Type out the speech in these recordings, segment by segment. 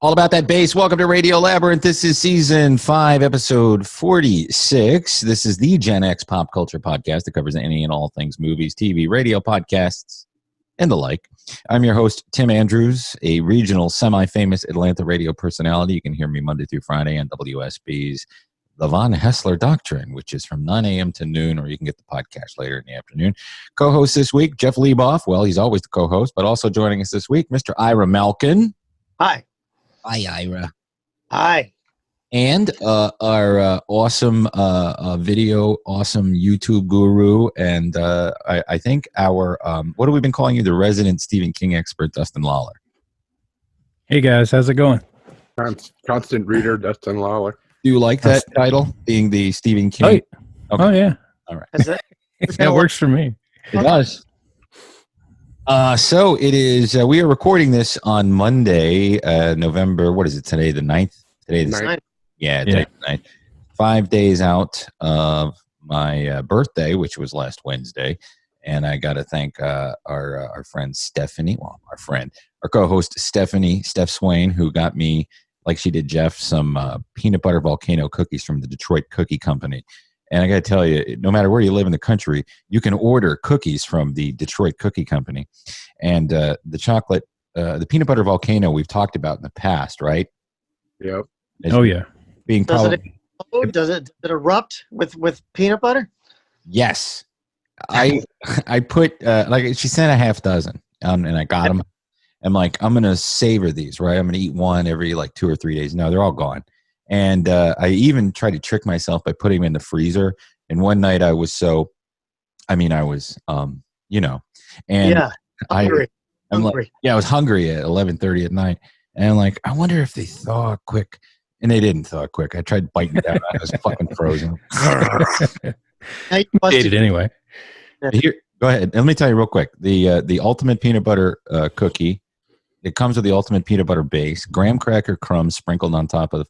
All about that bass. Welcome to Radio Labyrinth. This is season 5, episode 46. This is the GenX pop culture podcast that covers any and all things movies, TV, radio, podcasts, and the like. I'm your host, Tim Andrews, a regional semi-famous Atlanta radio personality. You can hear me Monday through Friday on WSB's The Von Hessler Doctrine, which is from 9 a.m. to noon, or you can get the podcast later in the afternoon. Co-host this week, Jeff Leboff. Well, he's always the co-host, but also joining us this week, Mr. Ira Malkin. Hi. Hi, Ira. Hi. And our awesome video, awesome YouTube guru, and I think our, what have we been calling you? The resident Stephen King expert, Dustin Lollar. Hey, guys. How's it going? Constant reader, Dustin Lollar. Do you like that title, being the Stephen King? Oh, okay. Oh yeah. All right. That works for me. It does. So it is, we are recording this on Monday, November, what is it today, the 9th? Today the 9th. Yeah, today the 9th. 5 days out of my birthday, which was last Wednesday. And I got to thank our friend Stephanie, our co-host Steph Swain, who got me, like she did Jeff, some peanut butter volcano cookies from the Detroit Cookie Company. And I got to tell you, no matter where you live in the country, you can order cookies from the Detroit Cookie Company. And the chocolate, the peanut butter volcano we've talked about in the past, right? Yep. Oh, yeah. Being Does it erupt with peanut butter? Yes. I put, like she sent a half dozen and I got them. I'm like, I'm going to savor these, right? I'm going to eat one every like 2 or 3 days. No, they're all gone. And I even tried to trick myself by putting them in the freezer. And one night I was and hungry. I was hungry at 11:30 at night. And I'm like, I wonder if they thaw quick. And they didn't thaw quick. I tried biting it out. I was fucking frozen. Ate it anyway. Here, go ahead. Let me tell you real quick. The ultimate peanut butter cookie. It comes with the ultimate peanut butter base, graham cracker crumbs sprinkled on top of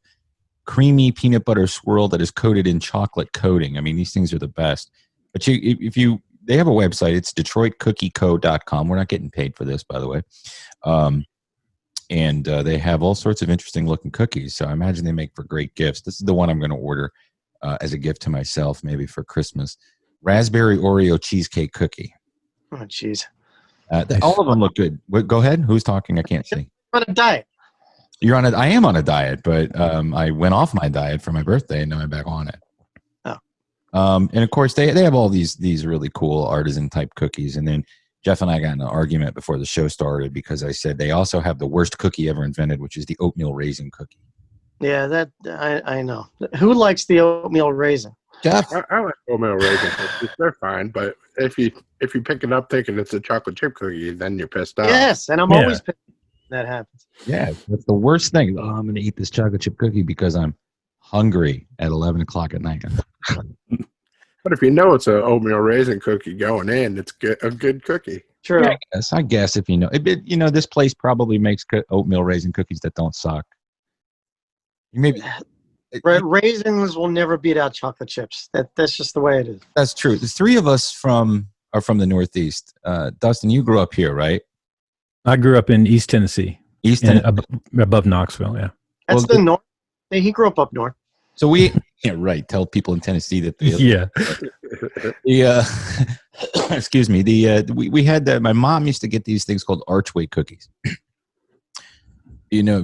creamy peanut butter swirl that is coated in chocolate coating. I mean, these things are the best. But they have a website. It's DetroitCookieCo.com. We're not getting paid for this, by the way. And they have all sorts of interesting looking cookies. So I imagine they make for great gifts. This is the one I'm going to order as a gift to myself, maybe for Christmas. Raspberry Oreo cheesecake cookie. Oh, jeez. All of them look good. Go ahead. Who's talking? I can't see. I'm on a diet. I am on a diet, but I went off my diet for my birthday, and now I'm back on it. Oh. And of course, they have all these really cool artisan type cookies. And then Jeff and I got in an argument before the show started because I said they also have the worst cookie ever invented, which is the oatmeal raisin cookie. Yeah, that I know. Who likes the oatmeal raisin? Jeff? I like oatmeal raisin cookies. They're fine, but if you pick it up thinking it's a chocolate chip cookie, then you're pissed off. Yes, and I'm always pissed when that happens. Yeah, that's the worst thing. Oh, I'm going to eat this chocolate chip cookie because I'm hungry at 11 o'clock at night. But if you know it's an oatmeal raisin cookie going in, it's a good cookie. True. Yeah, I guess if you know. This place probably makes oatmeal raisin cookies that don't suck. Maybe raisins will never beat out chocolate chips. That's just the way it is. That's true. The three of us are from the Northeast. Dustin, you grew up here, right? I grew up in East Tennessee. Above Knoxville, yeah. That's the north. He grew up north. So right. Tell people in Tennessee that. Excuse me. We had my mom used to get these things called archway cookies. Have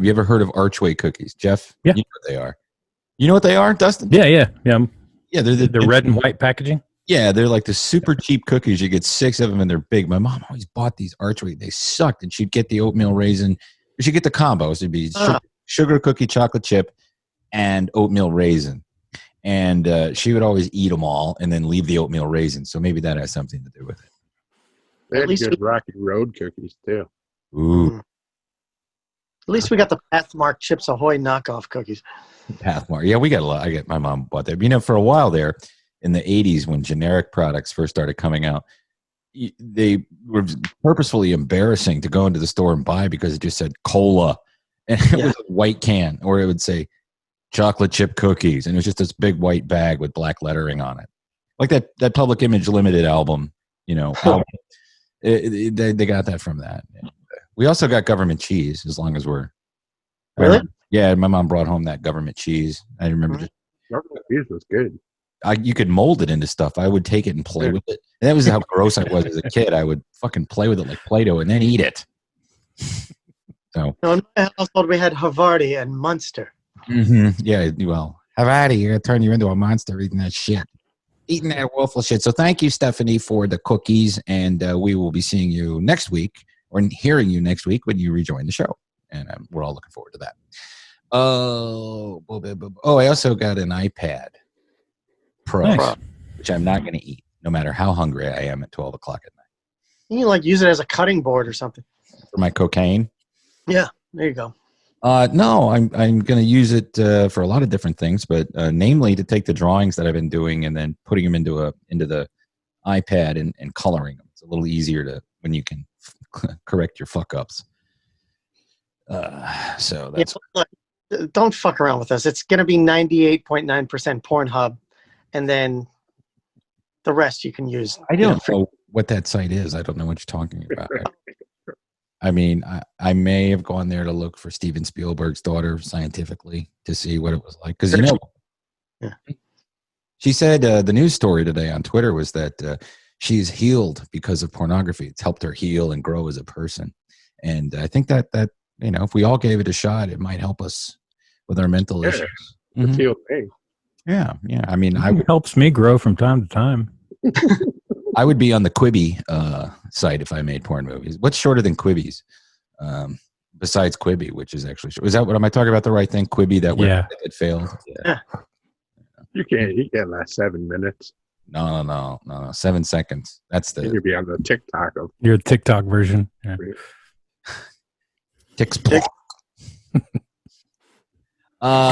you ever heard of archway cookies, Jeff? Yeah. You know what they are. You know what they are, Dustin? Yeah. Yeah, they're red and white packaging. Yeah, they're like the super cheap cookies. You get 6 of them and they're big. My mom always bought these archway. They sucked, and she'd get the oatmeal raisin. She'd get the combos. It'd be sugar cookie, chocolate chip, and oatmeal raisin. And she would always eat them all and then leave the oatmeal raisin. So maybe that has something to do with it. They had good Rocky Road cookies too. Ooh. At least we got the Pathmark Chips Ahoy knockoff cookies. Pathmark. Yeah, we got a lot. My mom bought that. For a while there in the 80s when generic products first started coming out, they were purposefully embarrassing to go into the store and buy because it just said cola. And it was a white can, or it would say chocolate chip cookies. And it was just this big white bag with black lettering on it. Like that Public Image Limited album, they got that from that. We also got government cheese, as long as we're Really? Yeah, my mom brought home that government cheese. I remember just Government cheese was good. you could mold it into stuff. I would take it and play with it. And that was how gross I was as a kid. I would fucking play with it like Play-Doh and then eat it. So No, in my household, we had Havarti and Munster. Yeah, well, Havarti, you're gonna turn you into a monster eating that shit. Eating that waffle shit. So thank you, Stephanie, for the cookies. And we will be seeing you next week or hearing you next week when you rejoin the show. And we're all looking forward to that. Oh, I also got an iPad Pro, Nice. which I'm not going to eat, no matter how hungry I am at 12 o'clock at night. You can like use it as a cutting board or something. For my cocaine? Yeah, there you go. No, I'm going to use it for a lot of different things, but namely to take the drawings that I've been doing and then putting them into the iPad and coloring them. It's a little easier to when you can correct your fuck ups. So that's don't fuck around with us. It's going to be 98.9% Pornhub, and then the rest you can use. I don't know what that site is. I don't know what you're talking about. I mean, I may have gone there to look for Steven Spielberg's daughter scientifically to see what it was like. Because, she said the news story today on Twitter was that she's healed because of pornography. It's helped her heal and grow as a person. And I think that if we all gave it a shot, it might help us with our mental issues. It's healed me. Yeah. I mean, It helps me grow from time to time. I would be on the Quibi site if I made porn movies. What's shorter than Quibis? Besides Quibi, which is actually short. Is that what am I talking about? The right thing? Quibi that it failed. Yeah. You can't last 7 minutes. No. 7 seconds. That's the. You'd be on the TikTok of your TikTok version. Yeah. TikTok.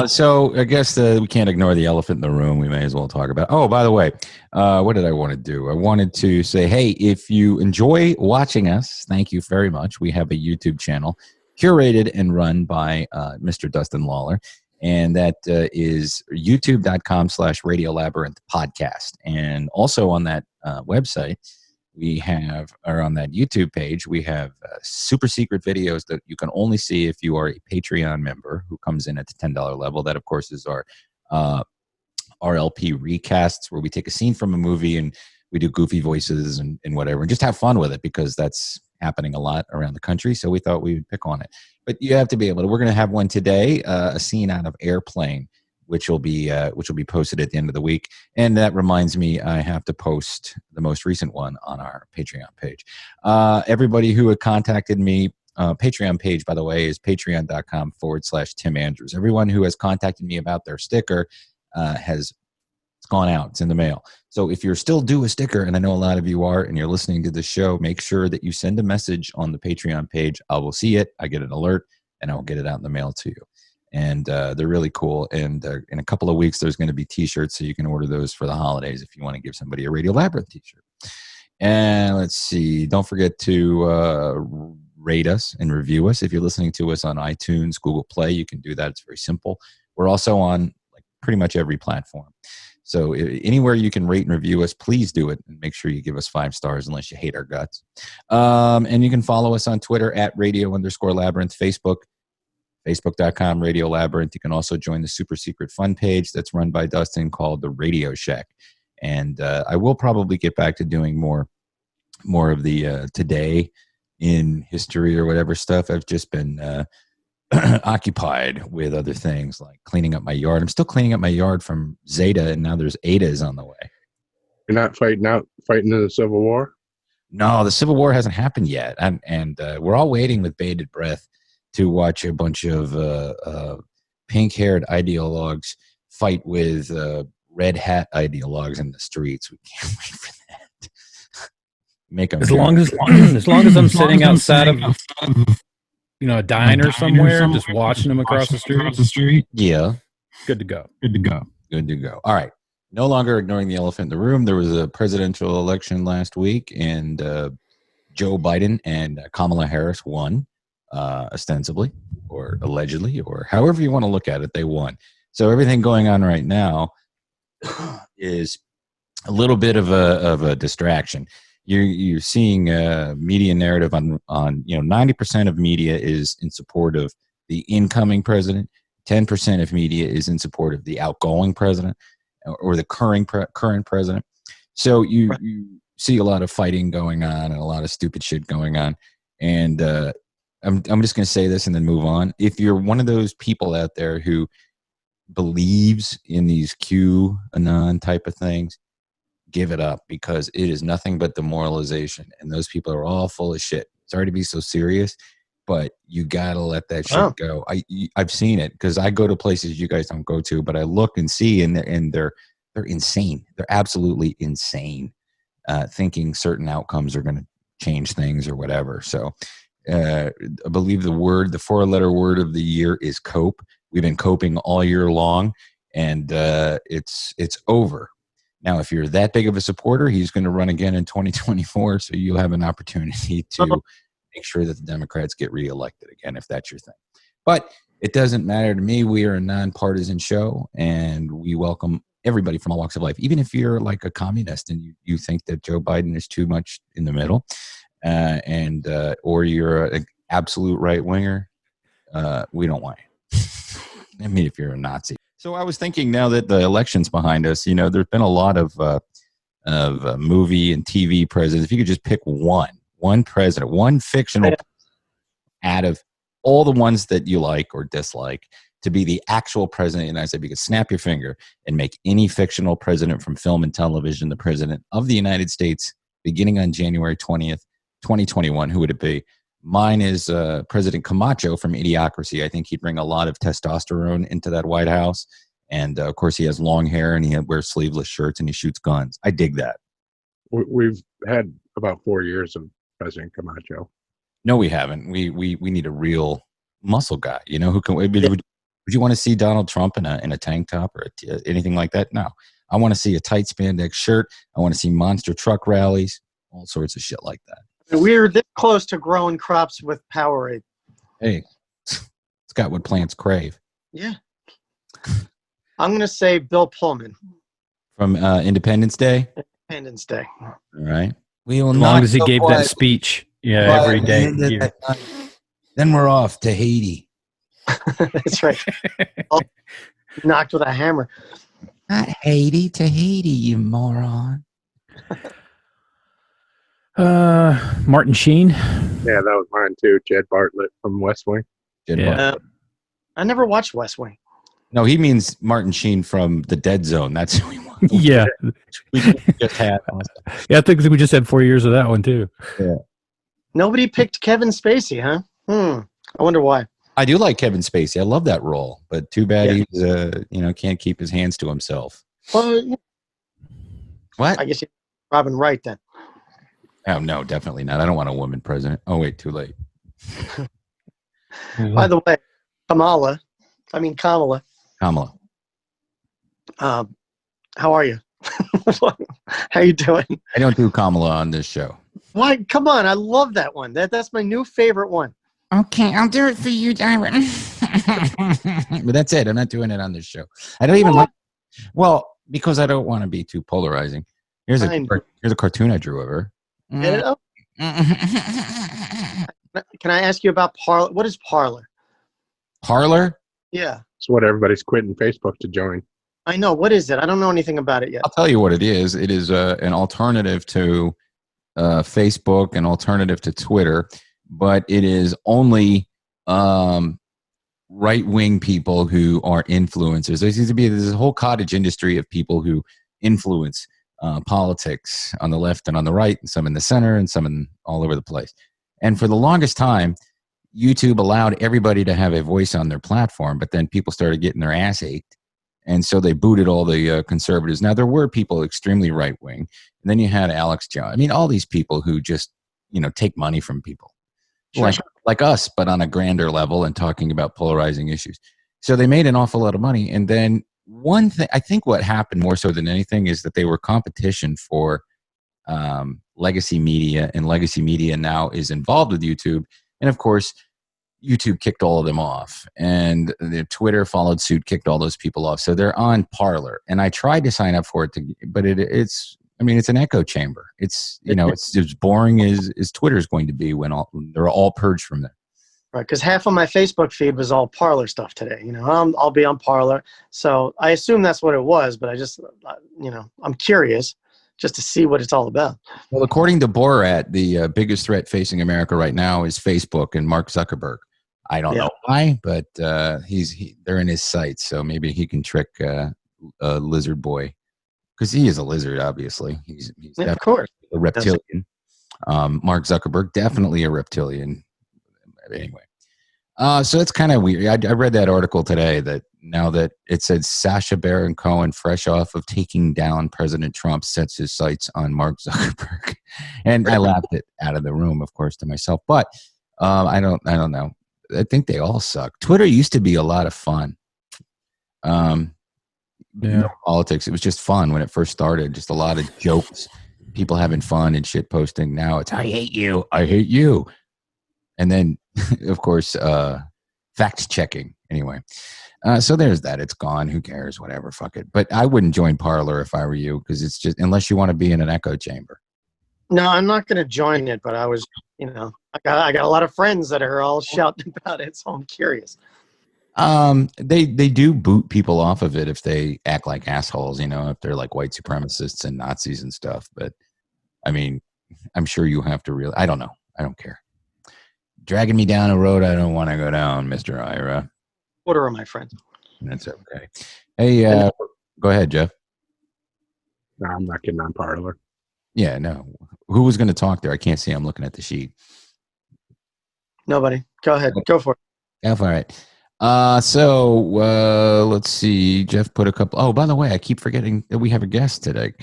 So I guess we can't ignore the elephant in the room. We may as well talk about. Oh, by the way, what did I want to do? I wanted to say, hey, if you enjoy watching us, thank you very much. We have a YouTube channel curated and run by Mr. Dustin Lollar, and that is youtube.com/Radio Labyrinth podcast. And also on that website, on that YouTube page, we have super secret videos that you can only see if you are a Patreon member who comes in at the $10 level. That, of course, is our RLP recasts, where we take a scene from a movie and we do goofy voices and whatever, and just have fun with it because that's happening a lot around the country. So we thought we would pick on it. But you have to be able to. We're going to have one today, a scene out of Airplane, which will be posted at the end of the week. And that reminds me, I have to post the most recent one on our Patreon page. Everybody who had contacted me, Patreon page, by the way, is patreon.com/Tim Andrews. Everyone who has contacted me about their sticker it's gone out. It's in the mail. So if you're still due a sticker, and I know a lot of you are, and you're listening to the show, make sure that you send a message on the Patreon page. I will see it. I get an alert, and I will get it out in the mail to you. And they're really cool. And in a couple of weeks, there's going to be T-shirts, so you can order those for the holidays if you want to give somebody a Radio Labyrinth T-shirt. And let's see. Don't forget to rate us and review us. If you're listening to us on iTunes, Google Play, you can do that. It's very simple. We're also on pretty much every platform. So anywhere you can rate and review us, please do it. And make sure you give us 5 stars unless you hate our guts. And you can follow us on Twitter at Radio_Labyrinth, Facebook.com Radio Labyrinth. You can also join the super secret fun page that's run by Dustin called the Radio Shack. And I will probably get back to doing more of the today in history or whatever stuff. I've just been occupied with other things like cleaning up my yard. I'm still cleaning up my yard from Zeta, and now there's Ada's on the way. You're not fighting in the Civil War? No, the Civil War hasn't happened yet. And we're all waiting with bated breath to watch a bunch of pink-haired ideologues fight with red hat ideologues in the streets. We can't wait for that. Make them as long as I'm sitting outside of a diner somewhere, just watching them across the street. Yeah, good to go. All right. No longer ignoring the elephant in the room. There was a presidential election last week, and Joe Biden and Kamala Harris won. Ostensibly or allegedly or however you want to look at it, they won. So everything going on right now is a little bit of a distraction. You're seeing media narrative on 90% of media is in support of the incoming president. 10% of media is in support of the outgoing president or the current president. So you see a lot of fighting going on and a lot of stupid shit going on. And I'm just going to say this and then move on. If you're one of those people out there who believes in these QAnon type of things, give it up, because it is nothing but demoralization. And those people are all full of shit. Sorry to be so serious, but you got to let that shit go. I've seen it because I go to places you guys don't go to, but I look and see, and they're insane. They're absolutely insane, thinking certain outcomes are going to change things or whatever. So I believe the 4-letter word of the year is cope. We've been coping all year long, and it's over. Now, if you're that big of a supporter, he's going to run again in 2024, so you'll have an opportunity to make sure that the Democrats get reelected again, if that's your thing. But it doesn't matter to me. We are a nonpartisan show, and we welcome everybody from all walks of life. Even if you're like a communist and you think that Joe Biden is too much in the middle, or you're an absolute right-winger, we don't want you. I mean, if you're a Nazi. So I was thinking, now that the election's behind us, there's been a lot of movie and TV presidents. If you could just pick one president, one fictional out of all the ones that you like or dislike to be the actual president of the United States, you could snap your finger and make any fictional president from film and television the president of the United States beginning on January 20th, 2021. Who would it be? Mine is President Camacho from Idiocracy. I think he'd bring a lot of testosterone into that White House. And, of course, he has long hair and he wears sleeveless shirts and he shoots guns. I dig that. We've had about 4 years of President Camacho. No, we haven't. We need a real muscle guy, who can. Would you want to see Donald Trump in a tank top or anything like that? No. I want to see a tight spandex shirt. I want to see monster truck rallies, all sorts of shit like that. We're this close to growing crops with Powerade. Hey, it's got what plants crave. Yeah. I'm going to say Bill Pullman. From Independence Day? Independence Day. All right. We will as long as he gave that speech. Yeah, every day. Then we're off to Haiti. That's right. Knocked with a hammer. Not Haiti, Tahiti, you moron. Martin Sheen. Yeah, that was mine too. Jed Bartlett from West Wing. I never watched West Wing. No, he means Martin Sheen from The Dead Zone. That's who we want. Yeah. We just had. Yeah, I think we just had 4 years of that one too. Yeah. Nobody picked Kevin Spacey, huh? I wonder why. I do like Kevin Spacey. I love that role, but too bad he's can't keep his hands to himself. Well, what? I guess Robin Wright then. Oh no, definitely not. I don't want a woman president. Oh wait, too late. By the way, Kamala. How are you? How you doing? I don't do Kamala on this show. Why? Come on, I love that one. That's my new favorite one. Okay, I'll do it for you, Ira. But that's it. I'm not doing it on this show. I don't even because I don't want to be too polarizing. Here's a cartoon I drew of her. Get it up? Can I ask you about Parler? What is Parler? Parler? Yeah. It's what everybody's quitting Facebook to join. I know. What is it? I don't know anything about it yet. I'll tell you what it is. It is an alternative to Facebook, an alternative to Twitter, but it is only right-wing people who are influencers. There seems to be this whole cottage industry of people who influence politics on the left and on the right, and some in the center, and some all over the place. And for the longest time, YouTube allowed everybody to have a voice on their platform, but then people started getting their ass ached. And so they booted all the conservatives. Now, there were people extremely right-wing. And then you had Alex Jones. I mean, all these people who just, take money from people. Sure. Like us, but on a grander level and talking about polarizing issues. So they made an awful lot of money. And then one thing, I think what happened more so than anything is that they were competition for legacy media. And legacy media now is involved with YouTube. And of course, YouTube kicked all of them off, and Twitter followed suit, kicked all those people off. So they're on Parler, and I tried to sign up for it, but it's an echo chamber. It's it's as boring as Twitter is going to be when they're all purged from there. Right, because half of my Facebook feed was all Parler stuff today. I'll be on Parler, so I assume that's what it was. But I just, I'm curious just to see what it's all about. Well, according to Borat, the biggest threat facing America right now is Facebook and Mark Zuckerberg. I don't know why, but they're in his sights, so maybe he can trick Lizard Boy, because he is a lizard. Obviously, he's of course a reptilian. Mark Zuckerberg, definitely a reptilian. Anyway, so it's kind of weird. I read that article today that now that it said Sacha Baron Cohen, fresh off of taking down President Trump, sets his sights on Mark Zuckerberg, and I laughed it out of the room, of course, to myself. But I don't know. I think they all suck. Twitter used to be a lot of fun. No politics. It was just fun when it first started. Just a lot of jokes, people having fun and shit posting. Now it's I hate you. And then, of course, fact checking. Anyway, so there's that. It's gone. Who cares? Whatever. Fuck it. But I wouldn't join Parler if I were you, because it's just, unless you want to be in an echo chamber. No, I'm not going to join it. But I was, I got a lot of friends that are all shouting about it, so I'm curious. They do boot people off of it if they act like assholes. If they're like white supremacists and Nazis and stuff. But I mean, I'm sure you have to really. I don't know. I don't care. Dragging me down a road I don't want to go down, Mr. Ira. Order of my friends. That's okay. Hey, go ahead, Jeff. No, I'm not getting on Parler. Yeah, no. Who was going to talk there? I can't see. I'm looking at the sheet. Nobody. Go ahead. Go for it. Yeah, all right. So let's see. Jeff put a couple. Oh, by the way, I keep forgetting that we have a guest today.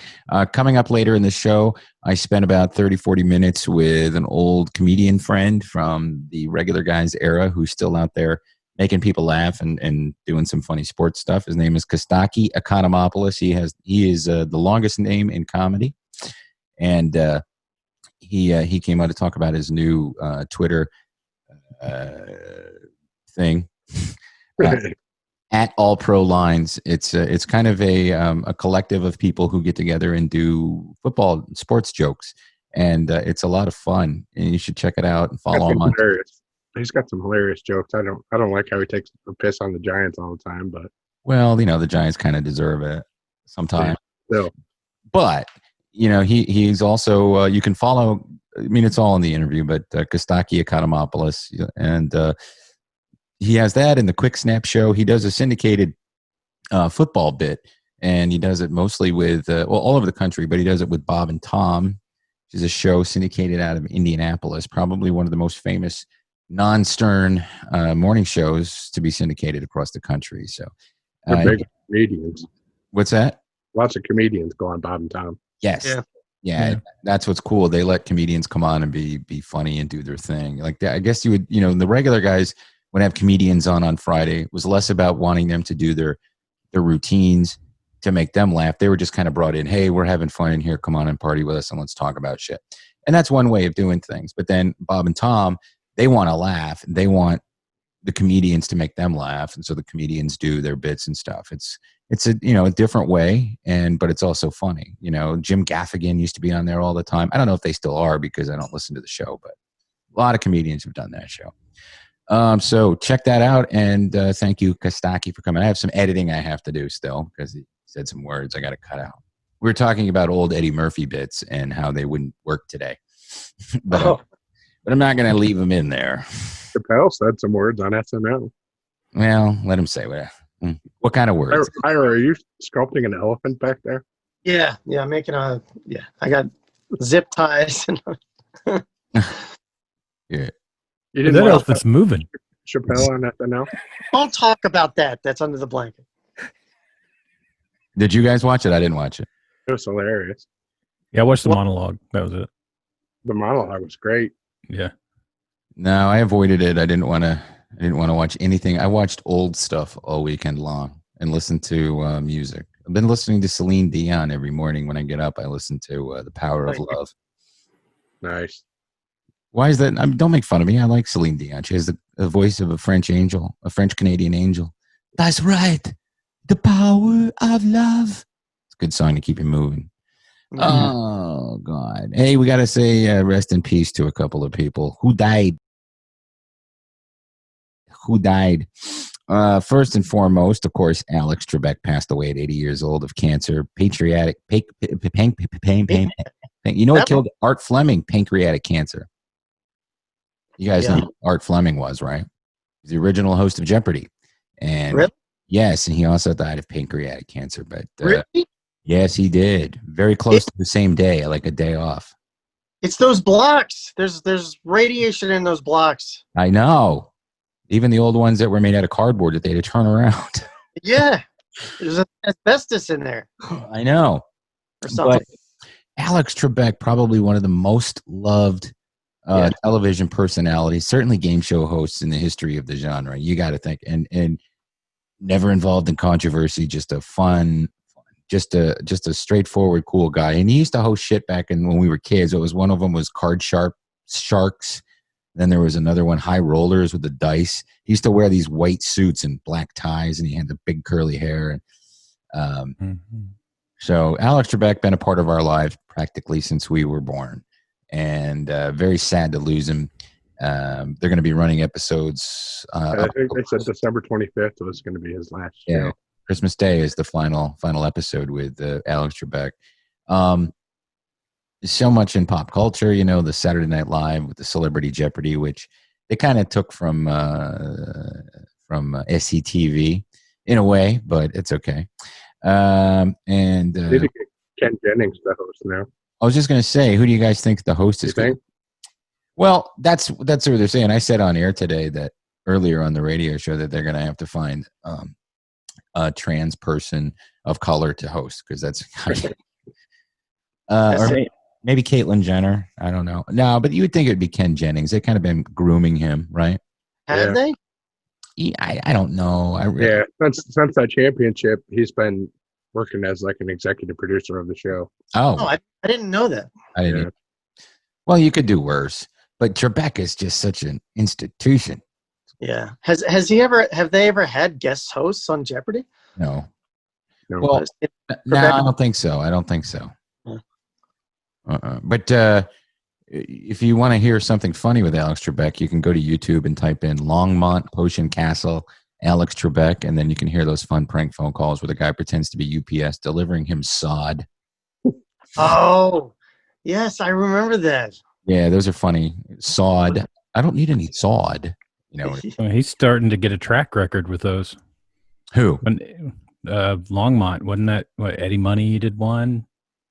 Coming up later in the show, I spent about 30, 40 minutes with an old comedian friend from the Regular Guys era who's still out there making people laugh and doing some funny sports stuff. His name is Costaki Economopoulos. He is the longest name in comedy. And he came out to talk about his new Twitter thing. At All Pro Lines. It's kind of a collective of people who get together and do football sports jokes, and it's a lot of fun. And you should check it out and follow him on. He's got some hilarious jokes. I don't like how he takes a piss on the Giants all the time, but well, the Giants kind of deserve it sometimes. Yeah, but he's also you can follow. I mean, it's all in the interview, but Costaki Economopoulos and. He has that in the Quick Snap show. He does a syndicated football bit, and he does it mostly with, all over the country, but he does it with Bob and Tom, which is a show syndicated out of Indianapolis, probably one of the most famous non-Stern morning shows to be syndicated across the country. So, they're big comedians. What's that? Lots of comedians go on Bob and Tom. Yes. Yeah, that's what's cool. They let comedians come on and be funny and do their thing. Like that, I guess you would, the regular guys would have comedians on Friday. It was less about wanting them to do their routines to make them laugh. They were just kind of brought in, hey, we're having fun in here. Come on and party with us and let's talk about shit. And that's one way of doing things. But then Bob and Tom, they want to laugh. They want the comedians to make them laugh. And so the comedians do their bits and stuff. It's a, a different way, but it's also funny. Jim Gaffigan used to be on there all the time. I don't know if they still are because I don't listen to the show, but a lot of comedians have done that show. So check that out, and thank you, Costaki, for coming. I have some editing I have to do still because he said some words I got to cut out. We were talking about old Eddie Murphy bits and how they wouldn't work today, but I'm not going to leave them in there. Chappelle said some words on SNL. Well, let him say what kind of words. Ira, are you sculpting an elephant back there? Yeah, making I got zip ties. Yeah. You didn't that elephant's moving. Chappelle on SNL? Don't talk about that. That's under the blanket. Did you guys watch it? I didn't watch it. It was hilarious. Yeah, I watched the monologue. That was it. The monologue was great. Yeah. No, I avoided it. I didn't want to watch anything. I watched old stuff all weekend long and listened to music. I've been listening to Celine Dion every morning when I get up. I listen to The Power of Love. Nice. Why is that? Don't make fun of me. I like Celine Dion. She has the voice of a French angel, a French-Canadian angel. That's right. The power of love. It's a good song to keep you moving. Mm-hmm. Oh, God. Hey, we got to say rest in peace to a couple of people who died. who died. First and foremost, of course, Alex Trebek passed away at 80 years old of cancer. Pancreatic, you know what killed Art Fleming? Pancreatic cancer. You guys know who Art Fleming was, right? He's the original host of Jeopardy. And really? Yes, and he also died of pancreatic cancer. But really? Yes, he did. Very close to the same day, like a day off. It's those blocks. There's radiation in those blocks. I know. Even the old ones that were made out of cardboard that they had to turn around. Yeah. There's asbestos in there. I know. Or something. But Alex Trebek, probably one of the most loved television personalities, certainly game show hosts in the history of the genre. You got to think. And never involved in controversy, just a fun, just a straightforward, cool guy. And he used to host shit back when we were kids. It was one of them was Card Sharks. Then there was another one, High Rollers with the dice. He used to wear these white suits and black ties, and he had the big curly hair. And so Alex Trebek been a part of our lives practically since we were born, and very sad to lose him. They're going to be running episodes. I think they said December 25th was going to be his last show. Yeah, Christmas Day is the final episode with Alex Trebek. So much in pop culture, you know, the Saturday Night Live with the Celebrity Jeopardy, which they kind of took from SCTV in a way, but it's okay. And maybe Ken Jennings the host now. I was just going to say, who do you guys think the host is? Well, that's what they're saying. I said on air today that earlier on the radio show that they're going to have to find a trans person of color to host, because that's or maybe Caitlyn Jenner. I don't know. No, but you would think it would be Ken Jennings. They kind of been grooming him, right? Have they? I don't know. Since that championship, he's been working as like an executive producer of the show. I didn't know that. I didn't. Yeah. Well, you could do worse, but Trebek is just such an institution. Yeah. Have they ever had guest hosts on Jeopardy? No. Well, no, I don't think so. But if you want to hear something funny with Alex Trebek, you can go to YouTube and type in Longmont Potion Castle Alex Trebek, and then you can hear those fun prank phone calls where the guy pretends to be UPS delivering him sod. Oh, yes, I remember that. Yeah, those are funny. Sod. I don't need any sod. You know, he's starting to get a track record with those. Who? Longmont, wasn't that what Eddie Money did one?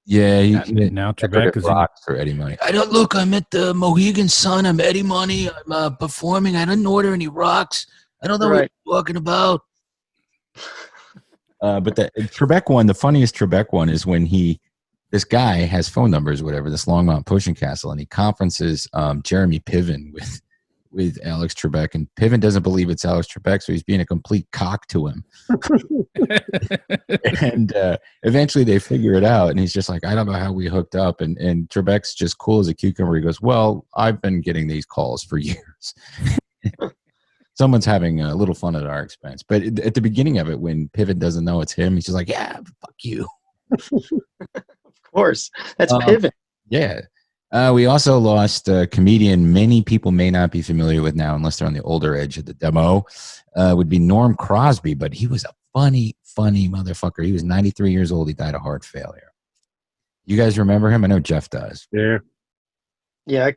Yeah, now Trebek is rocks for Eddie Money. I'm at the Mohegan Sun. I'm Eddie Money. I'm performing. I didn't order any rocks. I don't know what you're talking about. But the Trebek one, the funniest Trebek one is when this guy has phone numbers, whatever, this Longmont Potion Castle, and he conferences Jeremy Piven with Alex Trebek, and Piven doesn't believe it's Alex Trebek, so he's being a complete cock to him. And eventually they figure it out, and he's just like, I don't know how we hooked up, and Trebek's just cool as a cucumber. He goes, well, I've been getting these calls for years. Someone's having a little fun at our expense. But at the beginning of it, when Piven doesn't know it's him, he's just like, yeah, fuck you. Of course. That's Piven. Yeah. We also lost a comedian many people may not be familiar with now, unless they're on the older edge of the demo, would be Norm Crosby. But he was a funny motherfucker. He was 93 years old. He died of heart failure. You guys remember him? I know Jeff does. Yeah. Yeah.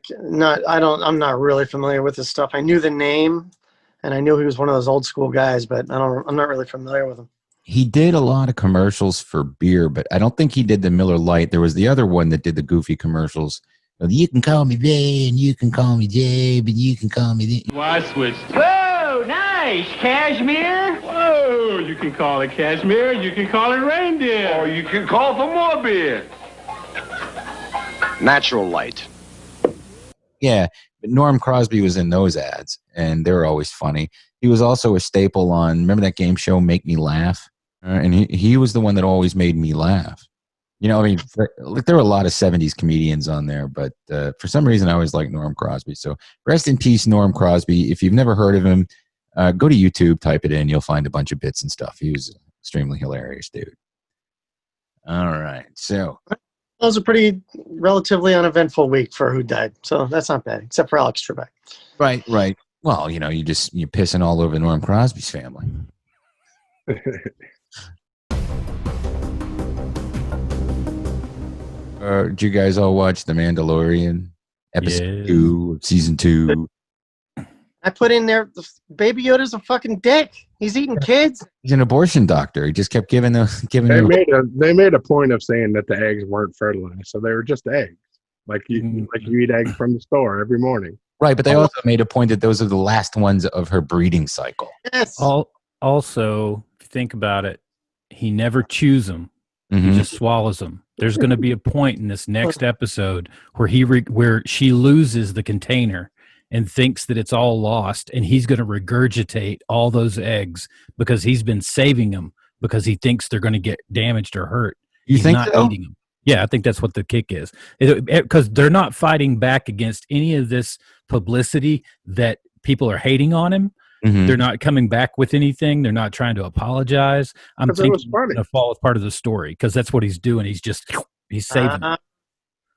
I'm not really familiar with his stuff. I knew the name, and I knew he was one of those old school guys, but I'm not really familiar with him. He did a lot of commercials for beer, but I don't think he did the Miller Lite. There was the other one that did the goofy commercials. You can call me Bay, and you can call me Jay, but you can call me... Why switch? Whoa, nice. Cashmere? Whoa, you can call it cashmere, you can call it reindeer. Or you can call for more beer. Natural Light. Yeah, but Norm Crosby was in those ads, and they were always funny. He was also a staple on, remember that game show, Make Me Laugh? And he was the one that always made me laugh. You know, I mean, there were a lot of 70s comedians on there, but for some reason I always liked Norm Crosby. So rest in peace, Norm Crosby. If you've never heard of him, go to YouTube, type it in. You'll find a bunch of bits and stuff. He was an extremely hilarious dude. All right. So that was a pretty relatively uneventful week for who died. So that's not bad, except for Alex Trebek. Right. Well, you're pissing all over Norm Crosby's family. Did you guys all watch The Mandalorian episode 2 of season 2? I put in there, Baby Yoda's a fucking dick. He's eating kids. He's an abortion doctor. He just kept giving them. They made a point of saying that the eggs weren't fertilized, so they were just eggs, like you eat eggs from the store every morning. Right, but they also made a point that those are the last ones of her breeding cycle. Yes. Also, if you think about it, he never chews them. He just swallows them. There's going to be a point in this next episode where where she loses the container and thinks that it's all lost, and he's going to regurgitate all those eggs because he's been saving them because he thinks they're going to get damaged or hurt. He's not eating them. Yeah, I think that's what the kick is. Because they're not fighting back against any of this publicity that people are hating on him. They're not coming back with anything. They're not trying to apologize. I'm thinking it's going to fall as part of the story because that's what he's doing. He's saving them.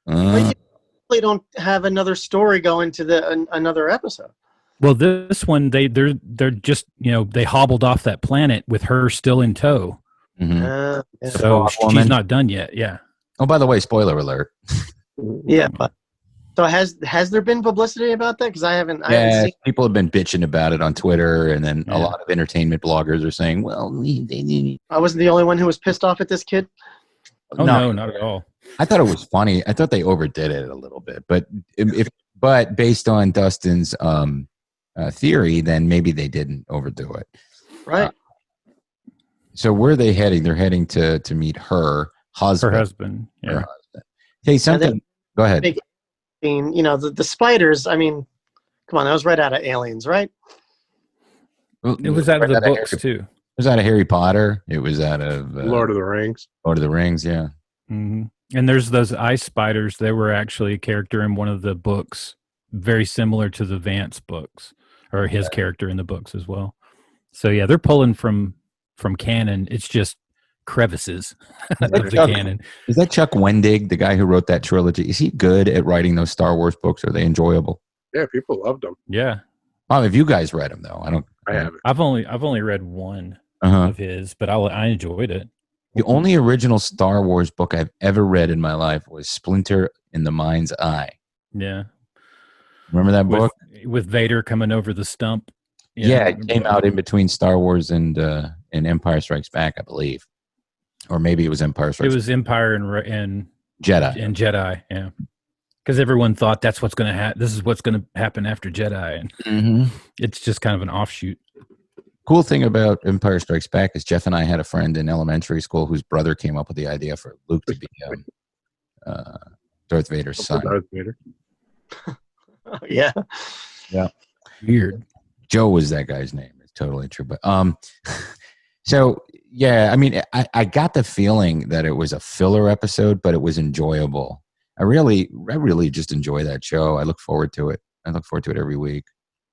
But you don't have another story going to another episode. Well, this one they're just they hobbled off that planet with her still in tow. So she's not done yet. Yeah. Oh, by the way, spoiler alert. Yeah, but so has there been publicity about that? Because I haven't seen. People have been bitching about it on Twitter, and then a lot of entertainment bloggers are saying, "Well, I wasn't the only one who was pissed off at this kid." Oh no, not at all. I thought it was funny. I thought they overdid it a little bit, but based on Dustin's theory, then maybe they didn't overdo it. Right. So where are they heading? They're heading to meet her husband. Her husband. Yeah. Her husband. Hey, something. Go ahead. The spiders. I mean, come on, that was right out of Aliens, right? It was out of the books too. It was out of Harry Potter. It was out of Lord of the Rings. Lord of the Rings, yeah. Mm-hmm. And there's those ice spiders. They were actually a character in one of the books, very similar to the Vance books, or his character in the books as well. So yeah, they're pulling from canon. It's just crevices of the canon. Is that Chuck Wendig, the guy who wrote that trilogy? Is he good at writing those Star Wars books? Are they enjoyable? Yeah, people loved them. Yeah. Oh, have you guys read them though? I haven't. I've only read one of his, but I enjoyed it. The only original Star Wars book I've ever read in my life was Splinter in the Mind's Eye. Yeah. Remember that book? With Vader coming over the stump? Yeah, it came out in between Star Wars and Empire Strikes Back, I believe. Or maybe it was Empire Strikes Back. It was Empire and Jedi. And Jedi, yeah. Because everyone thought that's what's going to happen. This is what's going to happen after Jedi. And it's just kind of an offshoot. Cool thing about Empire Strikes Back is Jeff and I had a friend in elementary school whose brother came up with the idea for Luke to be Darth Vader's son. Darth Vader. Yeah. Yeah. Weird. Joe was that guy's name. It's totally true. But so yeah, I mean, I got the feeling that it was a filler episode, but it was enjoyable. I really just enjoy that show. I look forward to it. I look forward to it every week.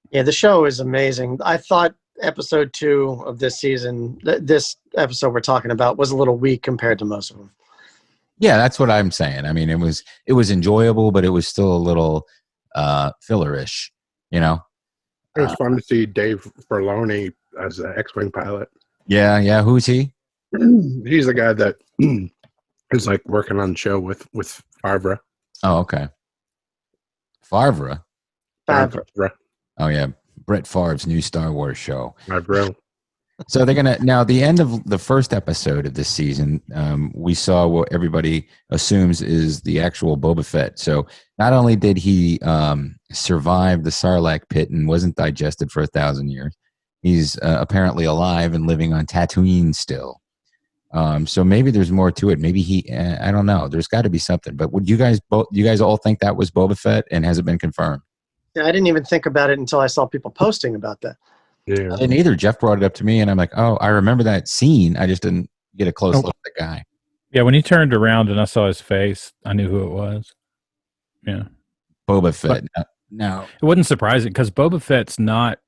Yeah, the show is amazing. I thought episode 2 of this season, this episode we're talking about, was a little weak compared to most of them. Yeah, that's what I'm saying. I mean, it was enjoyable, but it was still a little fillerish, you know. It was fun to see Dave Filoni as an X-Wing pilot. Yeah. Who's he? He's the guy that is like working on the show with Favre. Oh, okay. Favre. Oh yeah, Brett Favre's new Star Wars show. Favre. So they're gonna now. The end of the first episode of this season, we saw what everybody assumes is the actual Boba Fett. So not only did he survive the Sarlacc pit and wasn't digested for 1,000 years, he's apparently alive and living on Tatooine still. So maybe there's more to it. Maybe he, I don't know. There's got to be something. But would you guys all think that was Boba Fett, and has it been confirmed? Yeah, I didn't even think about it until I saw people posting about that. Yeah. I didn't either. Jeff brought it up to me, and I'm like, oh, I remember that scene. I just didn't get a close look at the guy. Yeah, when he turned around and I saw his face, I knew who it was. Yeah. Boba Fett. No. It wasn't surprising because Boba Fett's not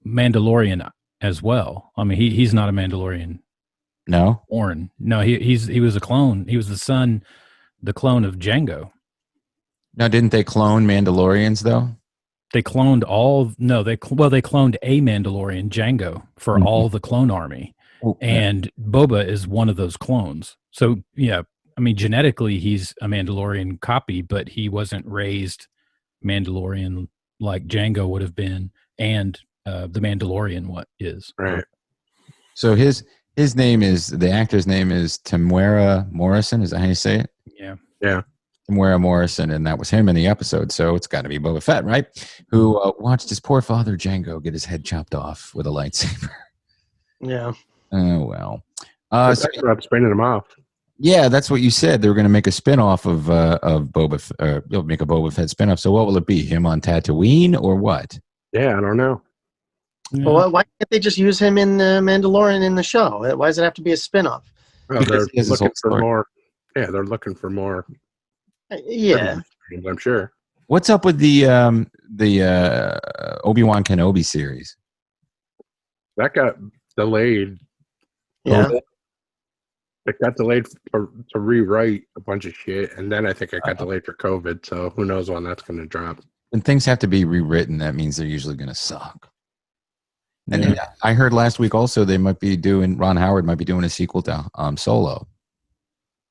Mandalorian as well. I mean, he's not a Mandalorian. No? Born. No, he was a clone. He was the clone of Jango. Now, didn't they clone Mandalorians, though? They cloned they cloned a Mandalorian, Django, for all the clone army. And Boba is one of those clones. So, yeah, I mean, genetically, he's a Mandalorian copy, but he wasn't raised Mandalorian like Django would have been, and the Mandalorian is. Right. So his name is, the actor's name is Temuera Morrison. Is that how you say it? Yeah. Yeah. Temuera Morrison, and that was him in the episode. So it's got to be Boba Fett, right? Who watched his poor father Django get his head chopped off with a lightsaber. Yeah. Oh, well. So about spinning him off. Yeah, that's what you said. They were going to make a spinoff of Boba. They'll make a Boba Fett spinoff. So what will it be? Him on Tatooine or what? Yeah, I don't know. Yeah. Well, why can't they just use him in Mandalorian in the show? Why does it have to be a spin-off? Well, they're looking for more. Yeah, they're looking for more. Yeah, I'm sure. What's up with the Obi-Wan Kenobi series? That got delayed. yeah. It got delayed to rewrite a bunch of shit, and then I think it got delayed for COVID. So who knows when that's going to drop? When things have to be rewritten, that means they're usually going to suck. And I heard last week also Ron Howard might be doing a sequel to Solo.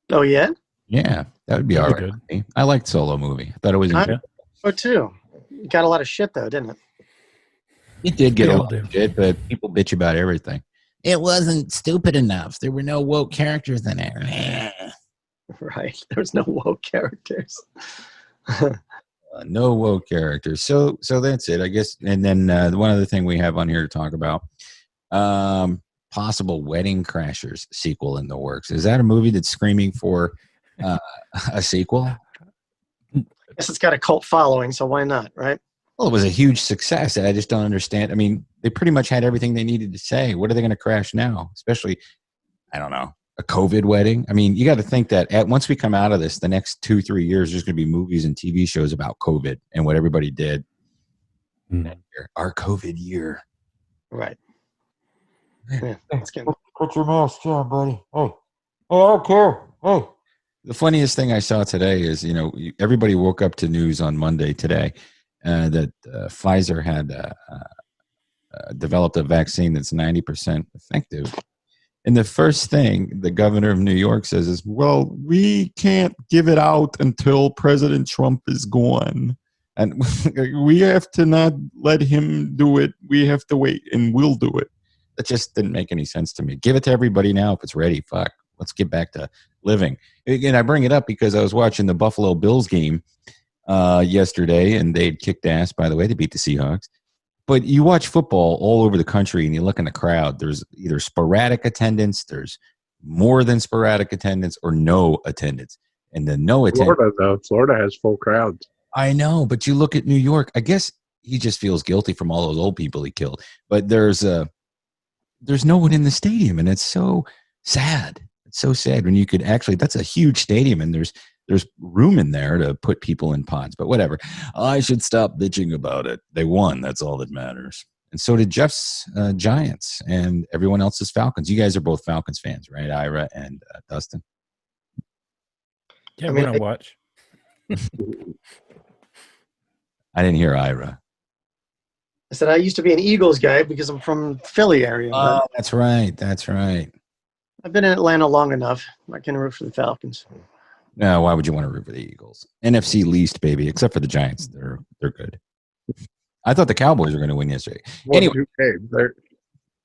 Oh yeah. Yeah, that would be all right. Good. I liked Solo movie. I thought it was interesting. Oh, too. Got a lot of shit though, didn't it? It did get a lot of shit, but people bitch about everything. It wasn't stupid enough. There were no woke characters in it. Right. There was no woke characters. No woke characters. So that's it, I guess. And then one other thing we have on here to talk about, possible Wedding Crashers sequel in the works. Is that a movie that's screaming for a sequel? I guess it's got a cult following, so why not, right? Well, it was a huge success, and I just don't understand. I mean, they pretty much had everything they needed to say. What are they going to crash now? Especially, I don't know, a COVID wedding? I mean, you got to think that once we come out of this, the next 2-3 years, there's going to be movies and TV shows about COVID and what everybody did. Our COVID year. Right. Yeah, put your mask on, buddy. Hey, I don't care. Hey. The funniest thing I saw today is, everybody woke up to news on Monday today that Pfizer had developed a vaccine that's 90% effective. And the first thing the governor of New York says is, well, we can't give it out until President Trump is gone. And we have to not let him do it. We have to wait, and we'll do it. That just didn't make any sense to me. Give it to everybody now if it's ready. Fuck. Let's get back to living. Again, I bring it up because I was watching the Buffalo Bills game yesterday, and they'd kicked ass, by the way. They beat the Seahawks. But you watch football all over the country, and you look in the crowd. There's either sporadic attendance, there's more than sporadic attendance, or no attendance. And the no attendance. Florida has full crowds. I know, but you look at New York. I guess he just feels guilty from all those old people he killed. But there's no one in the stadium, and it's so sad. It's so sad when you could actually. That's a huge stadium, and there's room in there to put people in pods. But whatever. I should stop bitching about it. They won. That's all that matters. And so did Jeff's Giants and everyone else's Falcons. You guys are both Falcons fans, right, Ira and Dustin? Yeah, we don't watch. I didn't hear Ira. I said I used to be an Eagles guy because I'm from Philly area. Oh, that's right. That's right. I've been in Atlanta long enough. I can root for the Falcons. No, why would you want to root for the Eagles? NFC least, baby, except for the Giants. They're good. I thought the Cowboys were going to win yesterday. Well, anyway,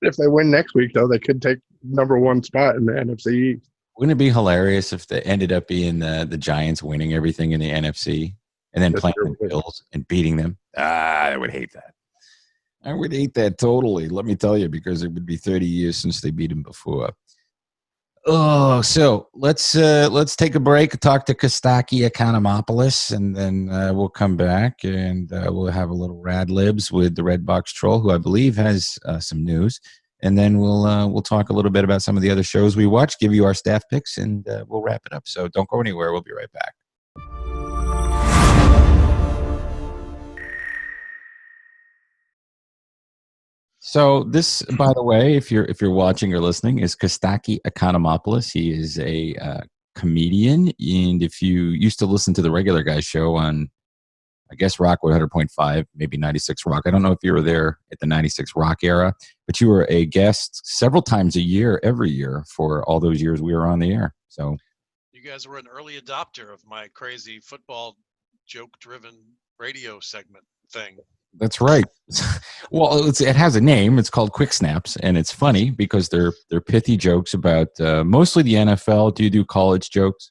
if they win next week, though, they could take #1 spot in the NFC East. Wouldn't it be hilarious if they ended up being the Giants winning everything in the NFC and then playing the Bills and beating them? I would hate that. I would hate that totally, let me tell you, because it would be 30 years since they beat them before. Oh, so let's take a break, talk to Costaki Economopoulos, and then we'll come back and we'll have a little Radlibs with the Red Box Troll, who I believe has some news. And then we'll talk a little bit about some of the other shows we watch, give you our staff picks, and we'll wrap it up. So don't go anywhere. We'll be right back. So this, by the way, if you're watching or listening, is Costaki Economopoulos. He is a comedian, and if you used to listen to the regular guy show on I guess Rockwood 100.5, maybe 96 Rock. I don't know if you were there at the 96 Rock era, but you were a guest several times a year, every year for all those years we were on the air. So you guys were an early adopter of my crazy football joke-driven radio segment thing. That's right. Well, it has a name. It's called Quick Snaps, and it's funny because they're pithy jokes about mostly the NFL. Do you do college jokes?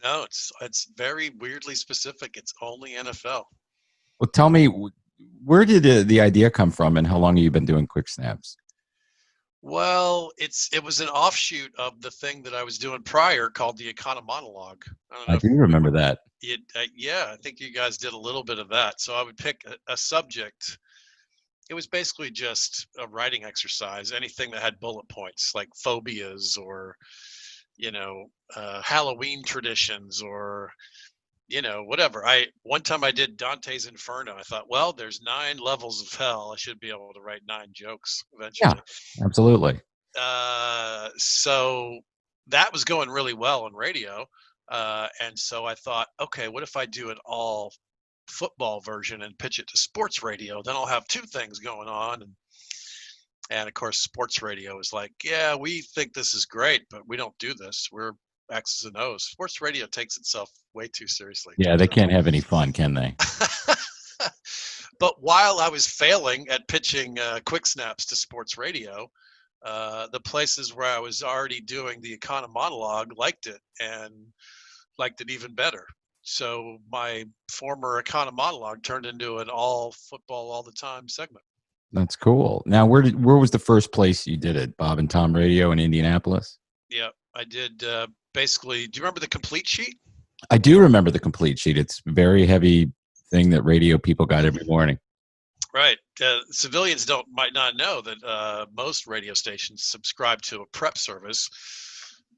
No, it's very weirdly specific. It's only NFL. Well, tell me, where did the idea come from, and how long have you been doing Quick Snaps? Well, it was an offshoot of the thing that I was doing prior called the Economopoulos. I do remember that. Yeah, I think you guys did a little bit of that. So I would pick a subject. It was basically just a writing exercise, anything that had bullet points, like phobias or, Halloween traditions or, whatever. One time I did Dante's Inferno. I thought, well, there's 9 levels of hell. I should be able to write 9 jokes eventually. Yeah, absolutely. So that was going really well on radio. And so I thought, okay, what if I do an all football version and pitch it to sports radio? Then I'll have 2 things going on. And of course, sports radio is like, yeah, we think this is great, but we don't do this. We're X's and O's. Sports radio takes itself way too seriously. Yeah, they can't have any fun, can they? But while I was failing at pitching Quick Snaps to sports radio, the places where I was already doing the Economopoulos liked it and liked it even better. So my former Economopoulos turned into an all football all the time segment. That's cool. Now, where was the first place you did it? Bob and Tom Radio in Indianapolis? Yeah, I did. Basically, do you remember the complete sheet? I do remember the complete sheet. It's a very heavy thing that radio people got every morning. Right. Civilians might not know that most radio stations subscribe to a prep service.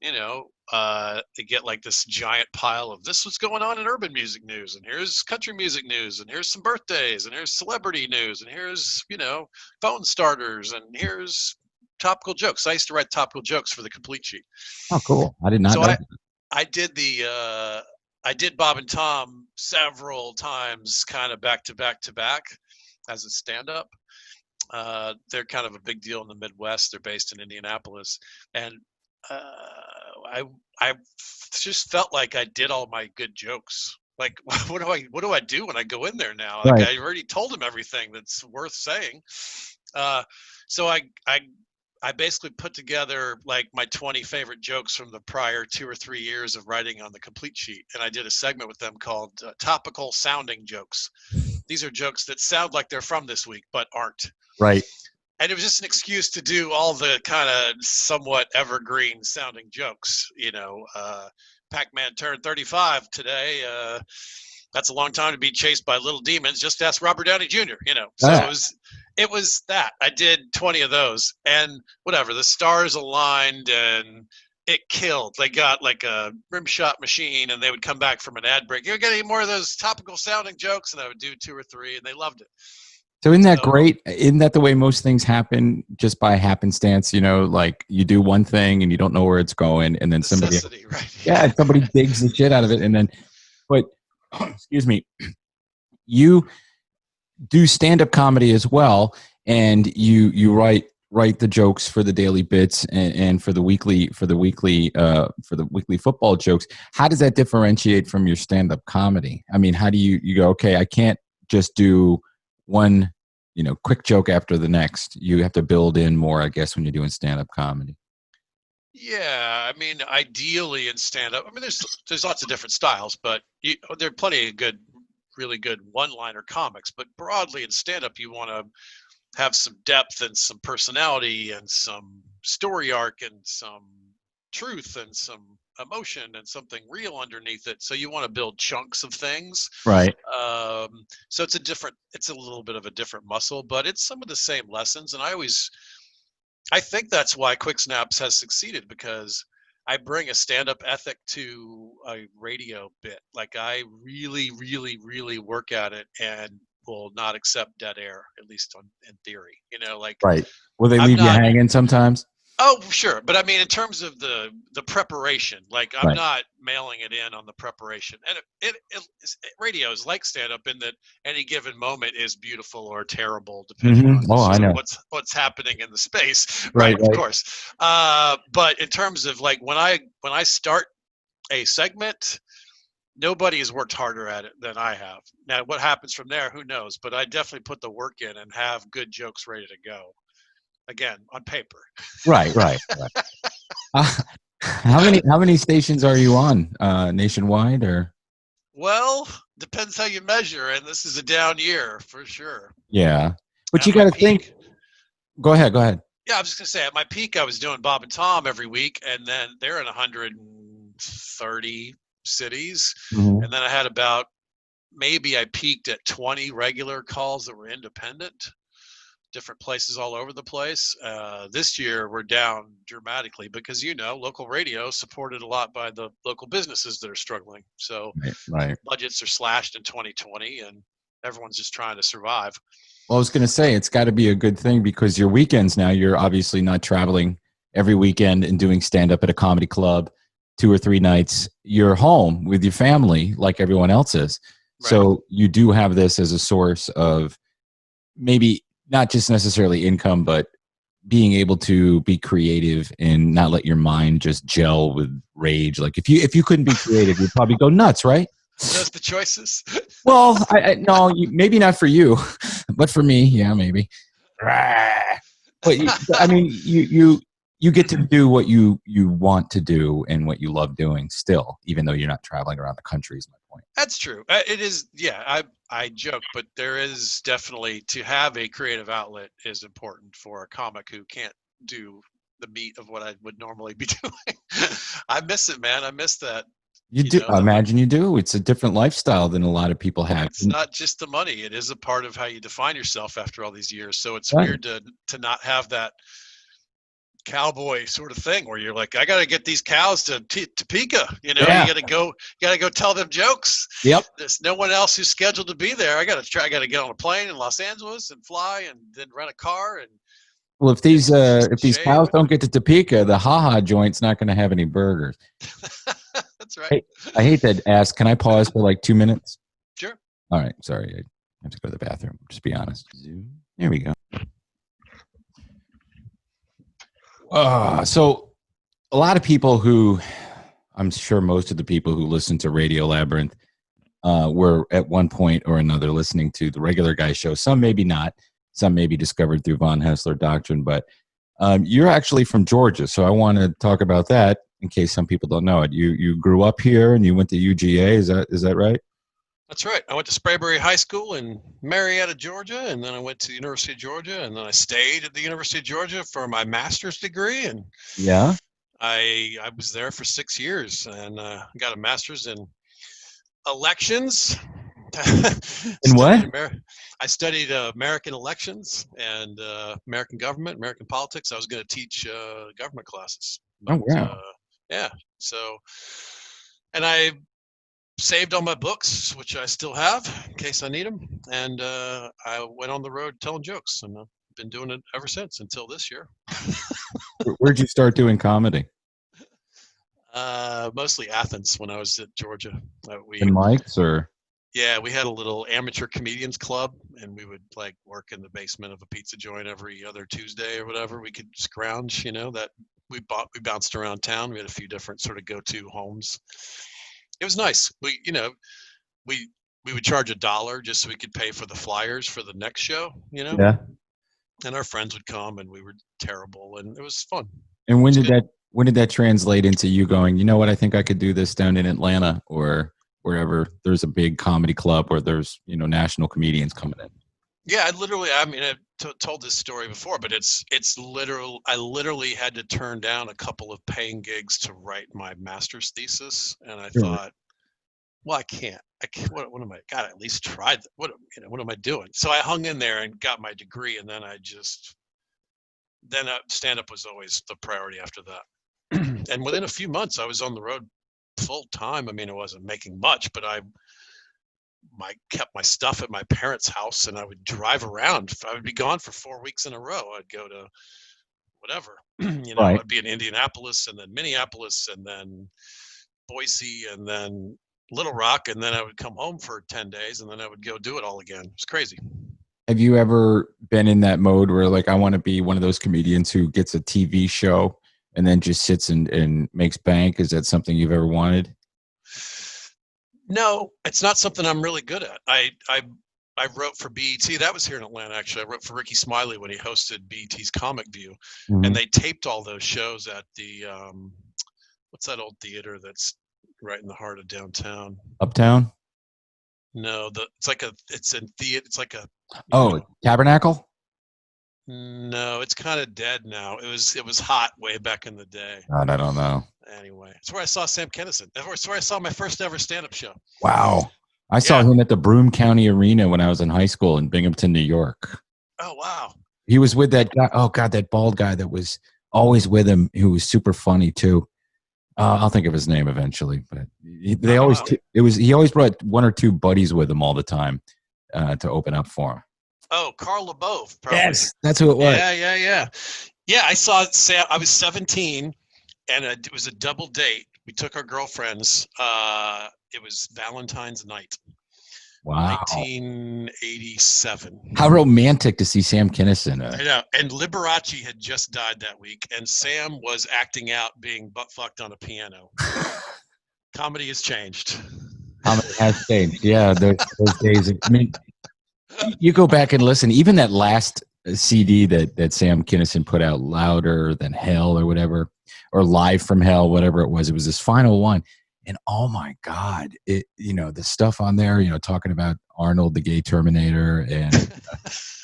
They get like this giant pile of this what's going on in urban music news, and here's country music news, and here's some birthdays, and here's celebrity news, and here's, phone starters, and here's topical jokes. I used to write topical jokes for the complete sheet. Oh, cool. I did not know. I did Bob and Tom several times, kind of back to back to back as a stand-up. They're kind of a big deal in the Midwest. They're based in Indianapolis. And I just felt like I did all my good jokes. Like, what do I do when I go in there now? Like, right. I already told them everything that's worth saying. So I basically put together like my 20 favorite jokes from the prior 2 or 3 years of writing on the complete sheet. And I did a segment with them called topical sounding jokes. These are jokes that sound like they're from this week, but aren't. Right. And it was just an excuse to do all the kind of somewhat evergreen sounding jokes. Pac-Man turned 35 today. That's a long time to be chased by little demons. Just ask Robert Downey Jr., So it was that. I did 20 of those, and whatever, the stars aligned and it killed. They got like a rim shot machine, and they would come back from an ad break. You got any more of those topical sounding jokes? And I would do 2 or 3, and they loved it. So isn't that great? Isn't that the way most things happen, just by happenstance? Like you do one thing and you don't know where it's going, and then somebody digs the shit out of it, and then, but excuse me, you do stand-up comedy as well, and you write the jokes for the daily bits and for the weekly football jokes. How does that differentiate from your stand-up comedy? I mean, how do you go, okay, I can't just do one quick joke after the next? You have to build in more, I guess, when you're doing stand-up comedy. Yeah, I mean, ideally in stand-up, I mean, there's lots of different styles, but there are plenty of really good one-liner comics. But broadly in stand-up, you want to have some depth and some personality and some story arc and some truth and some emotion and something real underneath it. So you want to build chunks of things. Right. So it's a little bit of a different muscle, but it's some of the same lessons. And I think that's why Quick Snaps has succeeded, because I bring a stand-up ethic to a radio bit. Like, I really, really, really work at it and will not accept dead air, at least in theory. Right. Will they leave you hanging sometimes? Oh, sure. But I mean, in terms of the preparation, like I'm not mailing it in on the preparation. And radio is like stand-up in that any given moment is beautiful or terrible, depending on what's happening in the space. Right. Of course. But in terms of like when I start a segment, nobody has worked harder at it than I have. Now, what happens from there, who knows? But I definitely put the work in and have good jokes ready to go. Again, on paper. Right. How many stations are you on nationwide, or? Well, depends how you measure, and this is a down year for sure. Yeah, but you got to think. Go ahead. Yeah, I was just gonna say at my peak, I was doing Bob and Tom every week, and then they're in 130 cities, and then I had about maybe I peaked at 20 regular calls that were independent. Different places all over the place. This year we're down dramatically because local radio supported a lot by the local businesses that are struggling. So budgets are slashed in 2020 and everyone's just trying to survive. Well, I was going to say it's got to be a good thing because your weekends now, you're obviously not traveling every weekend and doing stand-up at a comedy club 2 or 3 nights. You're home with your family like everyone else is. Right. So you do have this as a source of maybe not just necessarily income, but being able to be creative and not let your mind just gel with rage. Like if you couldn't be creative, you'd probably go nuts, right? Those the choices. Well, no, maybe not for you, but for me, yeah, maybe. But I mean, you get to do what you want to do and what you love doing still, even though you're not traveling around the country. Is my point. That's true. It is. Yeah, I joke, but there is definitely to have a creative outlet is important for a comic who can't do the meat of what I would normally be doing. I miss it, man. I miss that. You do. I imagine you do. It's a different lifestyle than a lot of people have. It's not just the money. It is a part of how you define yourself after all these years. So it's weird to not have that cowboy sort of thing where you're like, I got to get these cows to Topeka. You got to go tell them jokes. Yep. There's no one else who's scheduled to be there. I got to get on a plane in Los Angeles and fly and then rent a car. And well, if these cows don't get to Topeka, the Ha joint's not going to have any burgers. That's right. Hey, I hate to ask. Can I pause for like 2 minutes? Sure. All right. Sorry. I have to go to the bathroom. Just be honest. There we go. So a lot of people who, I'm sure most of the people who listen to Radio Labyrinth were at one point or another listening to the Regular Guy show. Some maybe not. Some maybe discovered through Von Hessler Doctrine. But you're actually from Georgia, so I want to talk about that in case some people don't know it. You grew up here and you went to UGA. Is that right? That's right. I went to Sprayberry High School in Marietta, Georgia, and then I went to the University of Georgia, and then I stayed at the University of Georgia for my master's degree. And I was there for 6 years and got a master's in elections. In what? I studied American elections and American government, American politics. I was going to teach government classes. But, wow. Yeah. So, and I saved all my books, which I still have in case I need them. And I went on the road telling jokes, and I've been doing it ever since until this year. Where'd you start doing comedy? Mostly Athens when I was at Georgia. In Mike's or? Yeah, we had a little amateur comedians club, and we would like work in the basement of a pizza joint every other Tuesday or whatever. We could scrounge, that we bounced around town. We had a few different sort of go-to homes. It was nice. We would charge $1 just so we could pay for the flyers for the next show, Yeah. And our friends would come, and we were terrible, and it was fun. And when did that translate into you going, you know what, I think I could do this down in Atlanta or wherever there's a big comedy club where there's, national comedians coming in? Yeah, I've told this story before, but it's literal. I literally had to turn down a couple of paying gigs to write my master's thesis, and I thought, well, I can't. What am I? God, at least try. What am I doing? So I hung in there and got my degree, and then stand-up was always the priority after that. And within a few months, I was on the road full time. I mean, I wasn't making much, but I kept my stuff at my parents' house, and I would drive around. I would be gone for 4 weeks in a row. I'd go to whatever. I'd be in Indianapolis and then Minneapolis and then Boise and then Little Rock, and then I would come home for 10 days and then I would go do it all again. It's crazy. Have you ever been in that mode where like, I want to be one of those comedians who gets a TV show and then just sits and makes bank? Is that something you've ever wanted? No, it's not something I'm really good at. I wrote for BET. That was here in Atlanta, actually. I wrote for Ricky Smiley when he hosted BET's Comic View. Mm-hmm. And they taped all those shows at the, what's that old theater that's right in the heart of downtown? Uptown? No, Tabernacle? No, it's kind of dead now. It was hot way back in the day. God, I don't know. Anyway, it's where I saw Sam Kinison. It's where I saw my first ever stand-up show. Wow. I saw him at the Broome County Arena when I was in high school in Binghamton, New York. Oh, wow. He was with that guy. Oh, God, that bald guy that was always with him, who was super funny, too. I'll think of his name eventually. But he always brought one or two buddies with him all the time to open up for him. Oh, Carl LeBeouf, probably. Yes, that's who it was. Yeah. Yeah, I saw Sam. I was 17, and it was a double date. We took our girlfriends. It was Valentine's night. Wow. 1987. How romantic to see Sam Kinison. I know. And Liberace had just died that week, and Sam was acting out being butt-fucked on a piano. Comedy has changed. Comedy has changed. Yeah, those days. I mean, you go back and listen. Even that last CD that Sam Kinison put out, Louder Than Hell or whatever, or Live from Hell, whatever it was his final one. And oh my God, the stuff on there, talking about Arnold, the gay Terminator, and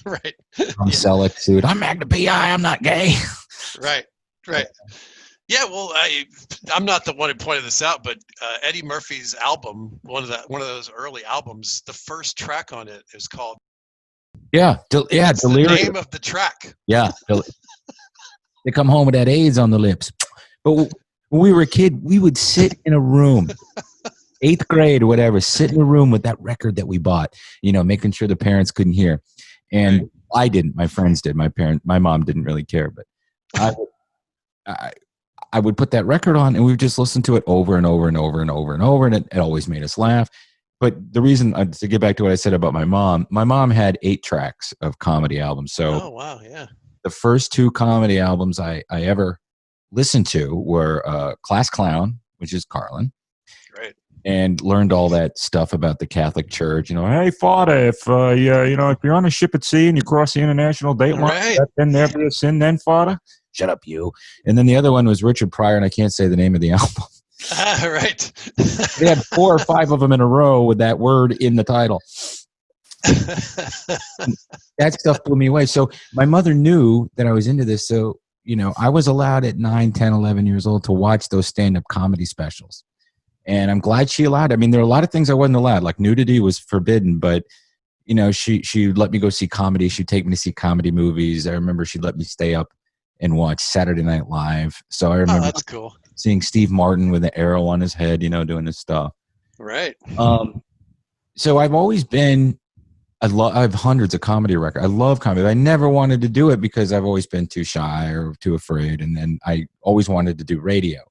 right. Selleck suit. I'm Magna P.I. I'm not gay. Right. Yeah, well, I'm not the one who pointed this out, but Eddie Murphy's album, one of those early albums, the first track on it is called. Delirious. The name of the track. Yeah, they come home with that AIDS on the lips. But when we were a kid, we would sit in a room, 8th grade or whatever, sit in a room with that record that we bought, making sure the parents couldn't hear. And I didn't. My friends did. My mom didn't really care. But I would put that record on, and we would just listen to it over and over and over and over and over, and it always made us laugh. But the reason, to get back to what I said about my mom had 8 tracks of comedy albums. So, oh, wow, yeah. The first 2 comedy albums I ever listened to were Class Clown, which is Carlin. Great. And learned all that stuff about the Catholic Church. Hey, Father, if you're on a ship at sea and you cross the international date line, then there be a sin then, Father? Shut up, you. And then the other one was Richard Pryor, and I can't say the name of the album. Right. They had 4 or 5 of them in a row with that word in the title. That stuff blew me away. So my mother knew that I was into this. So, I was allowed at 9, 10, 11 years old to watch those stand-up comedy specials. And I'm glad she allowed it. I mean, there are a lot of things I wasn't allowed. Like nudity was forbidden, but, she let me go see comedy. She'd take me to see comedy movies. I remember she'd let me stay up and watch Saturday Night Live. So I remember that's cool. Seeing Steve Martin with an arrow on his head, doing his stuff. Right. So I've always been, I have hundreds of comedy records. I love comedy. I never wanted to do it because I've always been too shy or too afraid. And then I always wanted to do radio.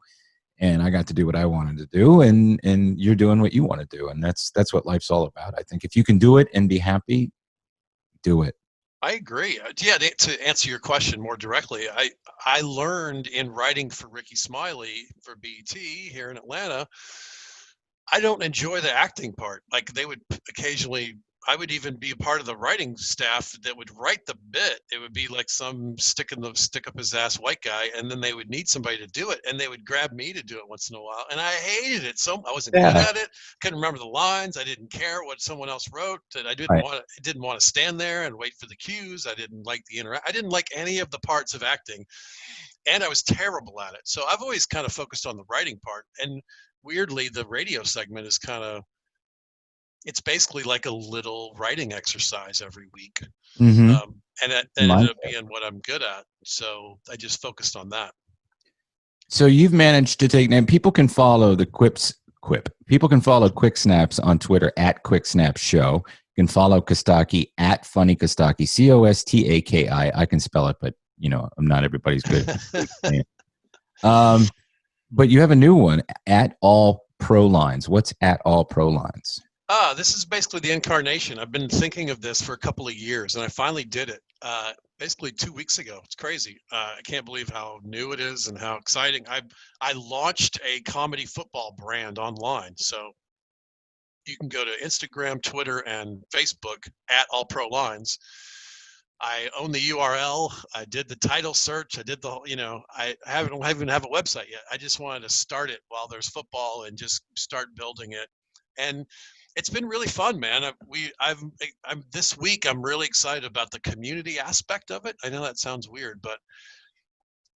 And I got to do what I wanted to do. And you're doing what you want to do. And that's what life's all about. I think if you can do it and be happy, do it. I agree. Yeah, to answer your question more directly, I learned in writing for Ricky Smiley for BET here in Atlanta, I don't enjoy the acting part. Like they would occasionally, I would even be a part of the writing staff that would write the bit. It would be like some stick up his ass white guy, and then they would need somebody to do it, and they would grab me to do it once in a while. And I hated it. So I wasn't good at it. Couldn't remember the lines. I didn't care what someone else wrote. I didn't want to stand there and wait for the cues. I didn't like I didn't like any of the parts of acting, and I was terrible at it. So I've always kind of focused on the writing part. And weirdly, the radio segment is kind of, it's basically like a little writing exercise every week. Mm-hmm. And that ended up being what I'm good at. So I just focused on that. So you've managed to take, and people can follow the people can follow Quick Snaps on Twitter at Quick Snaps Show. You can follow Costaki at Funny Costaki, Costaki. I can spell it, but I'm not everybody's good. But you have a new one, at all pro lines. What's at all pro lines? This is basically the incarnation. I've been thinking of this for a couple of years, and I finally did it basically 2 weeks ago. It's crazy. I can't believe how new it is and how exciting. I launched a comedy football brand online. So you can go to Instagram, Twitter, and Facebook at All Pro Lines. I own the URL. I did the title search. I did I don't even have a website yet. I just wanted to start it while there's football and just start building it. And it's been really fun, man. This week I'm really excited about the community aspect of it. I know that sounds weird, but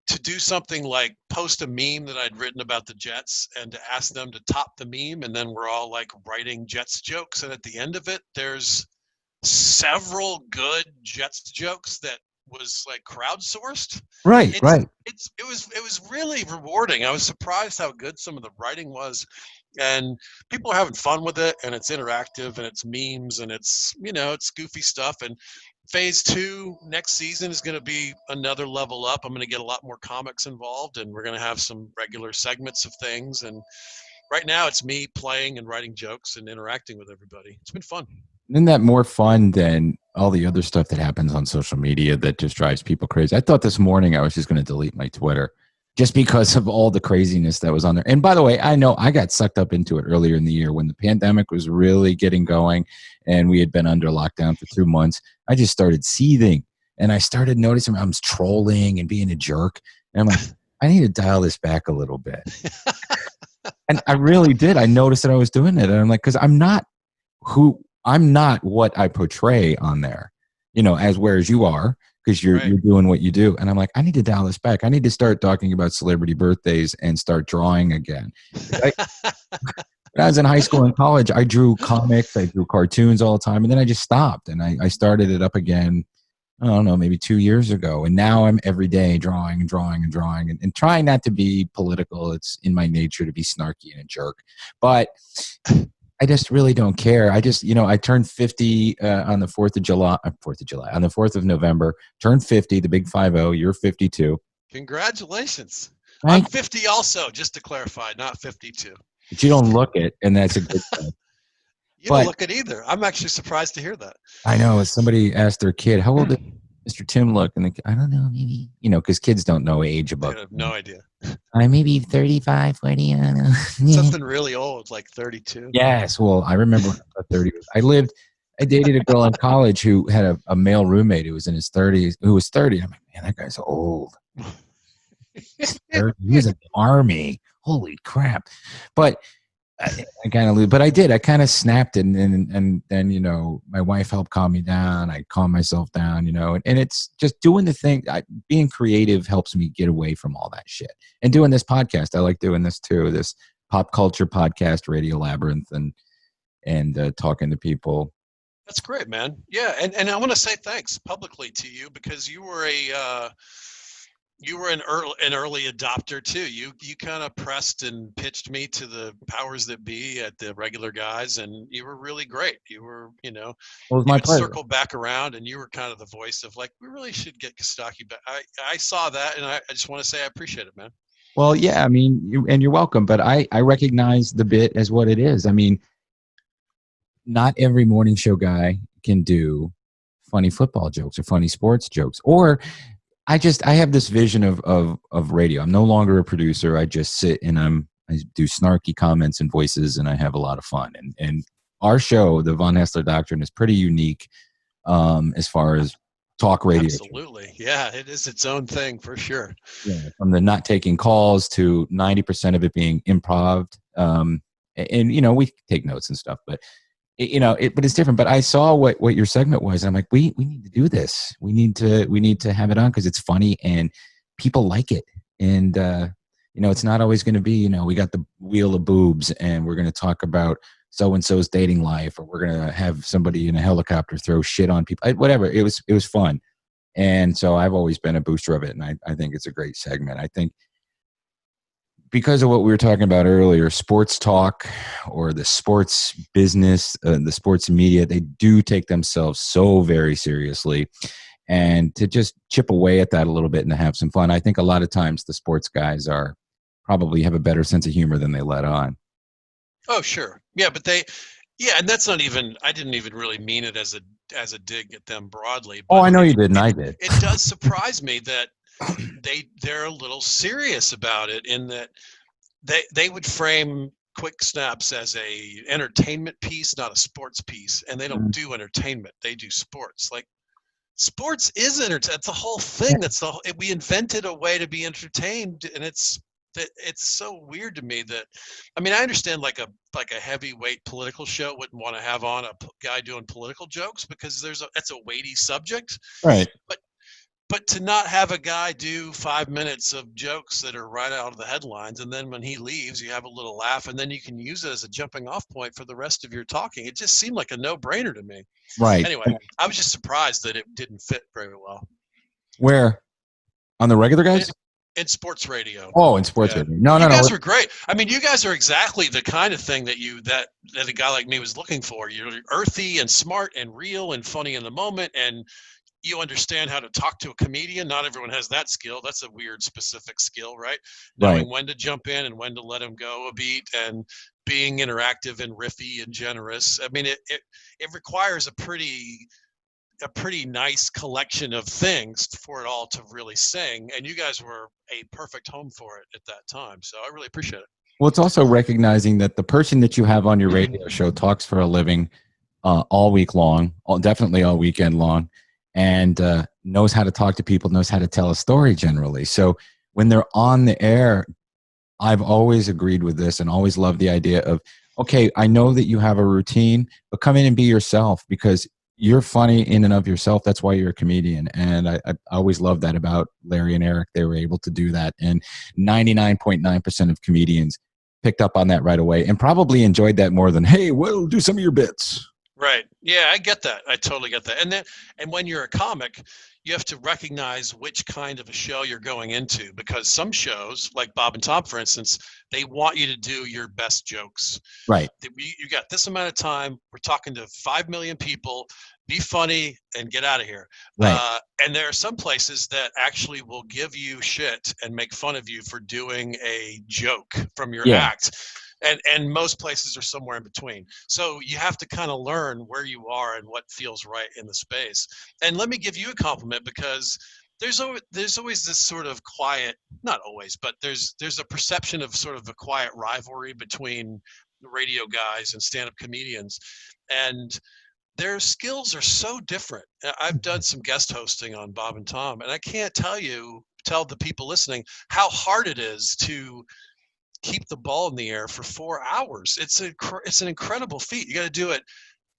to do something like post a meme that I'd written about the Jets and to ask them to top the meme, and then we're all like writing Jets jokes, and at the end of it, there's several good Jets jokes that was like crowdsourced. Right. It was really rewarding. I was surprised how good some of the writing was, and people are having fun with it, and it's interactive, and it's memes, and it's it's goofy stuff. And phase 2 next season is going to be another level up. I'm going to get a lot more comics involved, and we're going to have some regular segments of things. And right now it's me playing and writing jokes and interacting with everybody. It's been fun. Isn't that more fun than all the other stuff that happens on social media that just drives people crazy? I thought this morning I was just going to delete my Twitter just because of all the craziness that was on there. And by the way, I know I got sucked up into it earlier in the year when the pandemic was really getting going and we had been under lockdown for 2 months. I just started seething and I started noticing I was trolling and being a jerk. And I'm like, I need to dial this back a little bit. And I really did. I noticed that I was doing it. And I'm like, because I'm not what I portray on there, whereas you are, because you're doing what you do. And I'm like, I need to dial this back. I need to start talking about celebrity birthdays and start drawing again. When I was in high school and college, I drew comics, I drew cartoons all the time. And then I just stopped and I started it up again, I don't know, maybe 2 years ago. And now I'm every day drawing and trying not to be political. It's in my nature to be snarky and a jerk. But I just really don't care. I just, I turned 50 on the 4th of July, on the 4th of November, turned 50, the big 50. You're 52. Congratulations. I'm 50 also, just to clarify, not 52. But you don't look it, and that's a good thing. You don't look it either. I'm actually surprised to hear that. I know. Somebody asked their kid, how old did Mr. Tim look? And I don't know, maybe, because kids don't know age above. I have no idea. Maybe 35, 40, I don't know. Yeah. Something really old, like 32. Yes. Well, I remember 30. I dated a girl in college who had a male roommate who was in his 30s, who was 30. I'm like, man, that guy's old. He was in the army. Holy crap. But I kind of, but I did. I kind of snapped it, and then my wife helped calm me down. I calmed myself down, and it's just doing the thing. Being creative helps me get away from all that shit. And doing this podcast, I like doing this too. This pop culture podcast, Radio Labyrinth, and talking to people. That's great, man. Yeah, and I want to say thanks publicly to you because you were an early adopter too. You kind of pressed and pitched me to the powers that be at the regular guys, and you were really great. You were, well, it was my pleasure. Circle back around, and you were kind of the voice of like, we really should get Costaki back. I saw that, and I just want to say I appreciate it, man. Well, yeah, I mean, you're welcome, but I recognize the bit as what it is. I mean, not every morning show guy can do funny football jokes or funny sports jokes, or I have this vision of radio. I'm no longer a producer. I just sit and I do snarky comments and voices, and I have a lot of fun. And our show, the Von Hessler Doctrine, is pretty unique as far as talk radio. Absolutely. Yeah, it is its own thing for sure. Yeah, from the not taking calls to 90% of it being improv. And we take notes and stuff, but but it's different. But I saw what your segment was, and I'm like, we need to do this. We need to have it on because it's funny and people like it. And it's not always going to be, we got the wheel of boobs and we're going to talk about so and so's dating life, or we're going to have somebody in a helicopter throw shit on people. Whatever. It was fun, and so I've always been a booster of it, and I think it's a great segment. I think, because of what we were talking about earlier, sports talk or the sports business, the sports media, they do take themselves so very seriously. and to just chip away at that a little bit and to have some fun. I think a lot of times the sports guys are probably have a better sense of humor than they let on. Oh, sure. Yeah, but and that's not even, I didn't even really mean it as a dig at them broadly. But I know you did, and I did. It does surprise me that they're a little serious about it, in that they would frame Quick Snaps as a entertainment piece, not a sports piece, and they don't do entertainment. They do sports. Like, sports is entertainment. That's the whole thing. We invented a way to be entertained, and it's so weird to me that, I mean, I understand like a heavyweight political show wouldn't want to have on a guy doing political jokes because that's a weighty subject, right? But to not have a guy do 5 minutes of jokes that are right out of the headlines, and then when he leaves, you have a little laugh, and then you can use it as a jumping off point for the rest of your talking. It just seemed like a no-brainer to me. Right. Anyway, I was just surprised that it didn't fit very well. Where? On the regular guys? In sports radio. Oh, in sports radio. No. You guys were great. I mean, you guys are exactly the kind of thing that that a guy like me was looking for. You're earthy and smart and real and funny in the moment, and you understand how to talk to a comedian. Not everyone has that skill. That's a weird specific skill, right? Knowing when to jump in and when to let him go a beat, and being interactive and riffy and generous. I mean, it requires a pretty nice collection of things for it all to really sing, and you guys were a perfect home for it at that time, so I really appreciate it. Well, it's also recognizing that the person that you have on your radio show talks for a living all week long, definitely all weekend long, and knows how to talk to people, knows how to tell a story generally. So when they're on the air, I've always agreed with this and always loved the idea of, okay, I know that you have a routine, but come in and be yourself, because you're funny in and of yourself. That's why you're a comedian. And I always loved that about Larry and Eric. They were able to do that. And 99.9% of comedians picked up on that right away and probably enjoyed that more than, hey, well, do some of your bits. Right. Yeah, I get that. I totally get that. And when you're a comic, you have to recognize which kind of a show you're going into, because some shows, like Bob and Tom, for instance, they want you to do your best jokes. Right. You got this amount of time. We're talking to 5 million people. Be funny and get out of here. Right. And there are some places that actually will give you shit and make fun of you for doing a joke from your act. And most places are somewhere in between. So you have to kind of learn where you are and what feels right in the space. And let me give you a compliment, because there's always this sort of quiet, not always, but there's a perception of sort of a quiet rivalry between the radio guys and stand-up comedians. And their skills are so different. I've done some guest hosting on Bob and Tom, and I can't tell the people listening how hard it is to keep the ball in the air for 4 hours. It's an incredible feat. You got to do it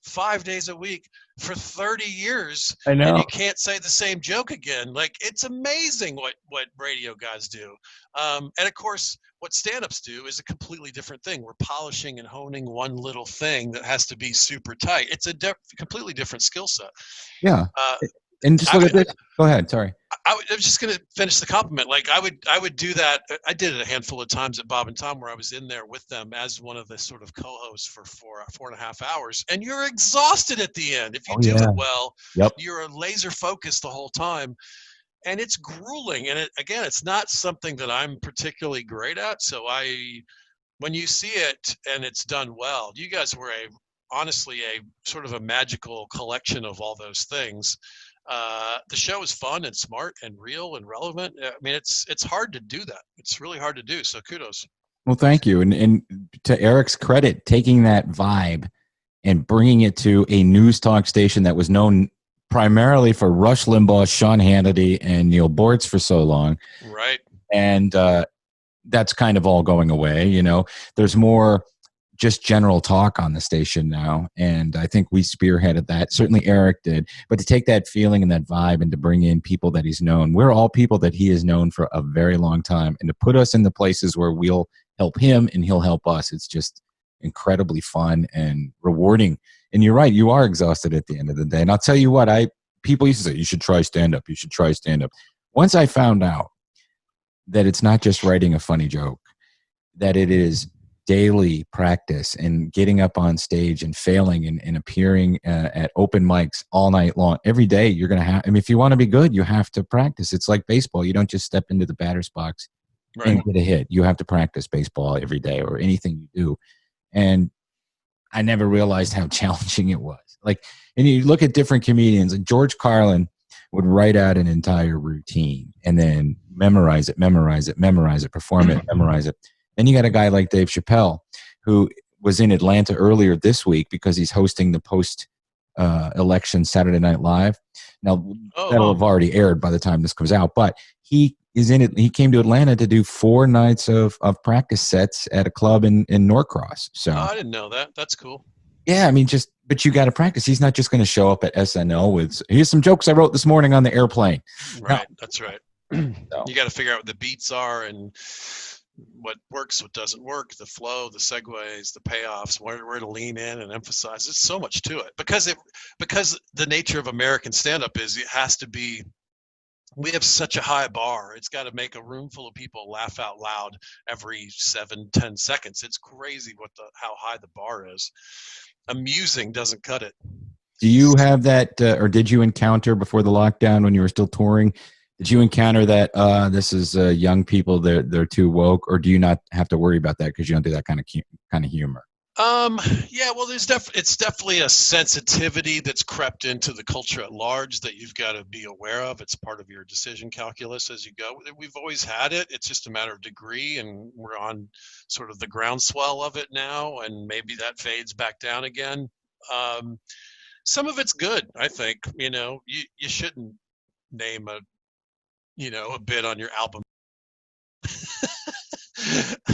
5 days a week for 30 years. I know. And you can't say the same joke again. Like, it's amazing what radio guys do. And of course, what stand-ups do is a completely different thing. We're polishing and honing one little thing that has to be super tight. It's a completely different skill set. Yeah. And just look at this. Go ahead. Sorry. I was just going to finish the compliment. Like, I would do that. I did it a handful of times at Bob and Tom, where I was in there with them as one of the sort of co-hosts for 4.5 hours, and you're exhausted at the end. If you do it well, you're laser focused the whole time, and it's grueling. And it's not something that I'm particularly great at. So when you see it and it's done well, you guys were honestly a sort of a magical collection of all those things. The show is fun and smart and real and relevant. I mean, it's hard to do that. It's really hard to do. So kudos. Well, thank you. And to Eric's credit, taking that vibe and bringing it to a news talk station that was known primarily for Rush Limbaugh, Sean Hannity, and Neil Bortz for so long. Right. And that's kind of all going away. You know, there's more just general talk on the station now, and I think we spearheaded that. Certainly Eric did. But to take that feeling and that vibe and to bring in people that he's known, we're all people that he has known for a very long time, and to put us in the places where we'll help him and he'll help us, it's just incredibly fun and rewarding. And you're right, you are exhausted at the end of the day. And I'll tell you what, people used to say, you should try stand-up, you should try stand-up. Once I found out that it's not just writing a funny joke, that it is daily practice and getting up on stage and failing and appearing at open mics all night long, every day, you're going to have, I mean, if you want to be good, you have to practice. It's like baseball. You don't just step into the batter's box and get a hit. You have to practice baseball every day or anything you do. And I never realized how challenging it was. Like, and you look at different comedians, and George Carlin would write out an entire routine and then memorize it, perform it, memorize it. Then you got a guy like Dave Chappelle, who was in Atlanta earlier this week because he's hosting the post-election Saturday Night Live. Now, that'll have already aired by the time this comes out, but he is in it. He came to Atlanta to do 4 nights of practice sets at a club in Norcross. So I didn't know that. That's cool. Yeah, I mean, but you got to practice. He's not just going to show up at SNL with, here's some jokes I wrote this morning on the airplane. Right, no. That's right. So. You got to figure out what the beats are and what works, what doesn't work, the flow, the segues, the payoffs, where to lean in and emphasize. There's so much to it because the nature of American stand-up is it has to be. We have such a high bar. It's got to make a room full of people laugh out loud every 7-10 seconds. It's crazy how high the bar is. Amusing doesn't cut it. Do you have that, or did you encounter before the lockdown when you were still touring? Did you encounter that this is young people, they're too woke, or do you not have to worry about that because you don't do that kind of humor? Yeah, well, it's definitely a sensitivity that's crept into the culture at large that you've got to be aware of. It's part of your decision calculus as you go. We've always had it. It's just a matter of degree, and we're on sort of the groundswell of it now, and maybe that fades back down again. Some of it's good, I think. You know, you shouldn't name a bit on your album.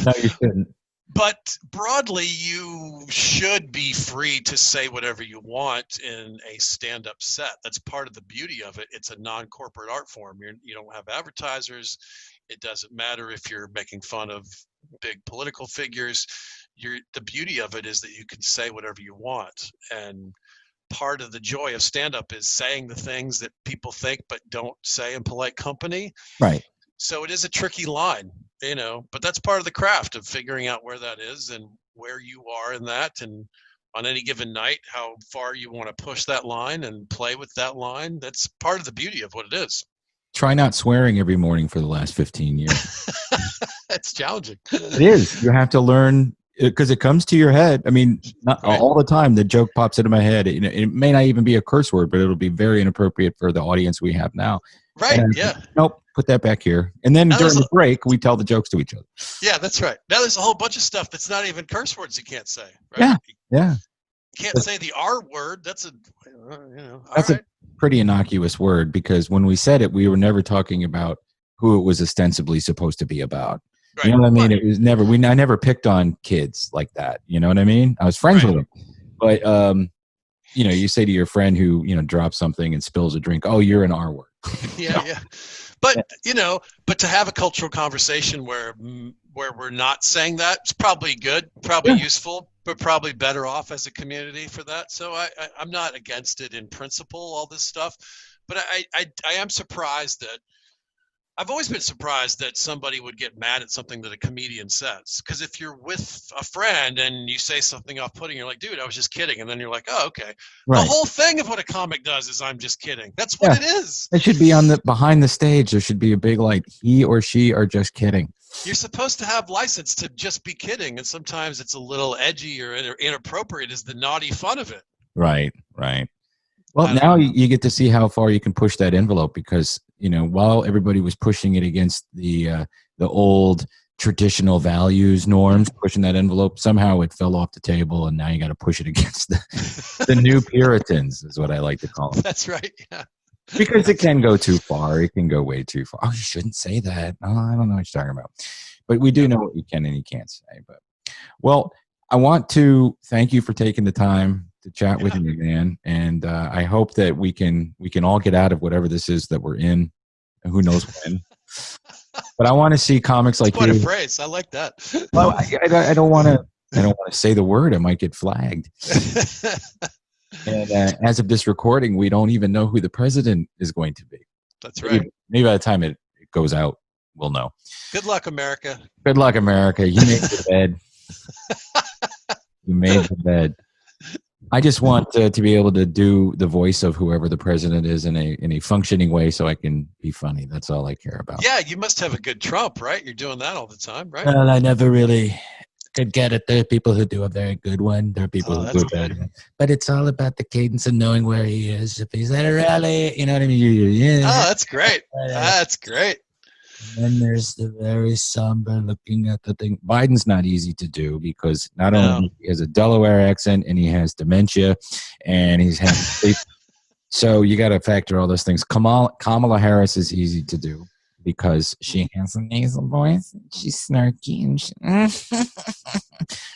No, you shouldn't. But broadly, you should be free to say whatever you want in a stand-up set. That's part of the beauty of it. It's a non-corporate art form. You don't have advertisers. It doesn't matter if you're making fun of big political figures. The beauty of it is that you can say whatever you want. And part of the joy of stand-up is saying the things that people think but don't say in polite company. Right. So it is a tricky line, but that's part of the craft of figuring out where that is and where you are in that. And on any given night, how far you want to push that line and play with that line. That's part of the beauty of what it is. Try not swearing every morning for the last 15 years. It's challenging. It is. You have to learn because it comes to your head. I mean, not all the time the joke pops into my head. It may not even be a curse word, but it'll be very inappropriate for the audience we have now. Right. And, yeah. Nope. Put that back here. And then during the break, we tell the jokes to each other. Yeah, that's right. Now there's a whole bunch of stuff that's not even curse words you can't say. Right? Yeah. Yeah. You can't say the R word. That's a pretty innocuous word because when we said it, we were never talking about who it was ostensibly supposed to be about. Right. You know what I mean? It was never, I never picked on kids like that. You know what I mean? I was friends with them. But, you say to your friend who, drops something and spills a drink, oh, you're an R word. Yeah. But, but to have a cultural conversation where we're not saying that, it's probably good, probably useful, but probably better off as a community for that. So I'm not against it in principle, all this stuff. But I am surprised that I've always been surprised that somebody would get mad at something that a comedian says. Because if you're with a friend and you say something off-putting, you're like, dude, I was just kidding. And then you're like, oh, okay. Right. The whole thing of what a comic does is I'm just kidding. That's what it is. It should be behind the stage. There should be a big he or she are just kidding. You're supposed to have license to just be kidding. And sometimes it's a little edgy or inappropriate is the naughty fun of it. Right. Well, now you get to see how far you can push that envelope because, while everybody was pushing it against the old traditional values norms, pushing that envelope, somehow it fell off the table and now you got to push it against the new Puritans is what I like to call them. That's right. Yeah. Because it can go too far. It can go way too far. Oh, you shouldn't say that. Oh, I don't know what you're talking about. But we do know what you can and you can't say. But, well, I want to thank you for taking the time to chat with me, man. And I hope that we can all get out of whatever this is that we're in. Who knows when. But I want to see comics like you. What a phrase. I like that. Well, I don't want to say the word. I might get flagged. And as of this recording, we don't even know who the president is going to be. That's right. Maybe by the time it goes out, we'll know. Good luck, America. Good luck, America. You make your bed. You made the bed. I just want to be able to do the voice of whoever the president is in a functioning way, so I can be funny. That's all I care about. Yeah, you must have a good Trump, right? You're doing that all the time, right? Well, I never really could get it. There are people who do a very good one. There are people who do a bad one. But it's all about the cadence and knowing where he is. If he's at a rally, you know what I mean? Yeah. Oh, that's great. That's great. And then there's the very somber looking at the thing. Biden's not easy to do because not only he has a Delaware accent and he has dementia and he's having sleep. So you got to factor all those things. Kamala Harris is easy to do because she has a nasal voice. She's snarky. And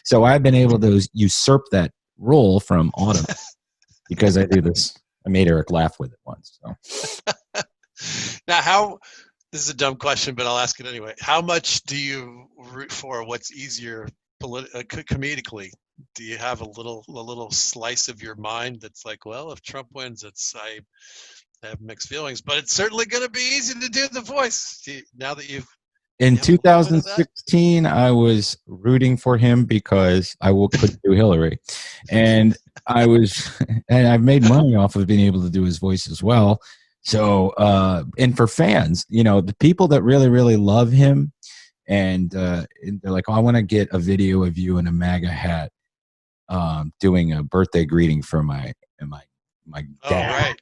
so I've been able to usurp that role from Autumn because I do this. I made Eric laugh with it once. So. Now, this is a dumb question, but I'll ask it anyway. How much do you root for? What's easier comedically? Do you have a little slice of your mind that's like, well, if Trump wins, I have mixed feelings, but it's certainly going to be easy to do the voice now that you've. In 2016, I was rooting for him because I couldn't do Hillary, and I've made money off of being able to do his voice as well. So, and for fans, the people that really, really love him, and they're like, oh, I want to get a video of you in a MAGA hat, doing a birthday greeting for my dad.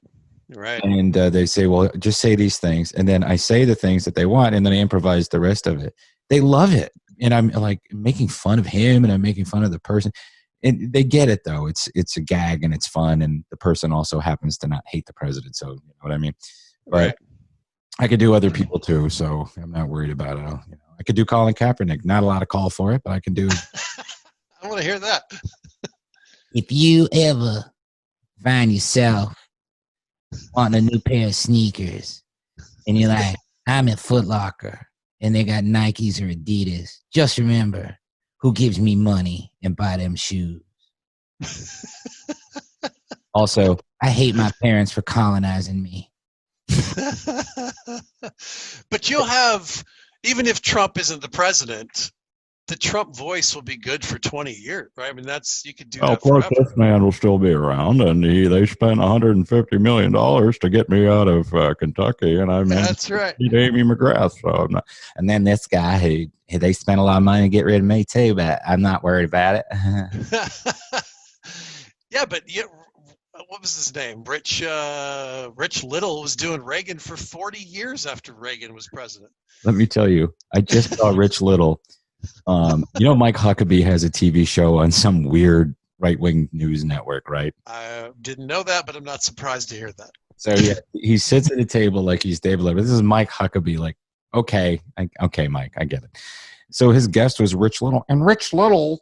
Oh, right. And they say, well, just say these things. And then I say the things that they want, and then I improvise the rest of it. They love it. And I'm like making fun of him, and I'm making fun of the person. And they get it, though. It's a gag, and it's fun, and the person also happens to not hate the president, so you know what I mean? But right. I could do other people, too, so I'm not worried about it. I could do Colin Kaepernick. Not a lot of call for it, but I can do I want to hear that. If you ever find yourself wanting a new pair of sneakers, and you're like, I'm at Foot Locker, and they got Nikes or Adidas, just remember, who gives me money and buy them shoes? Also, I hate my parents for colonizing me. But you'll have, even if Trump isn't the president, the Trump voice will be good for 20 years, right? I mean, you could do that forever. Of course, this man will still be around, and they spent $150 million to get me out of Kentucky, and I mean, that's right. Amy McGrath. So and then this guy they spent a lot of money to get rid of me too, but I'm not worried about it. Yeah, but what was his name? Rich Little was doing Reagan for 40 years after Reagan was president. Let me tell you, I just saw Rich Little. Mike Huckabee has a TV show on some weird right-wing news network, right? I didn't know that, but I'm not surprised to hear that. So yeah, he sits at a table like he's David Letterman. This is Mike Huckabee. Like, okay, Mike, I get it. So his guest was Rich Little, and Rich Little,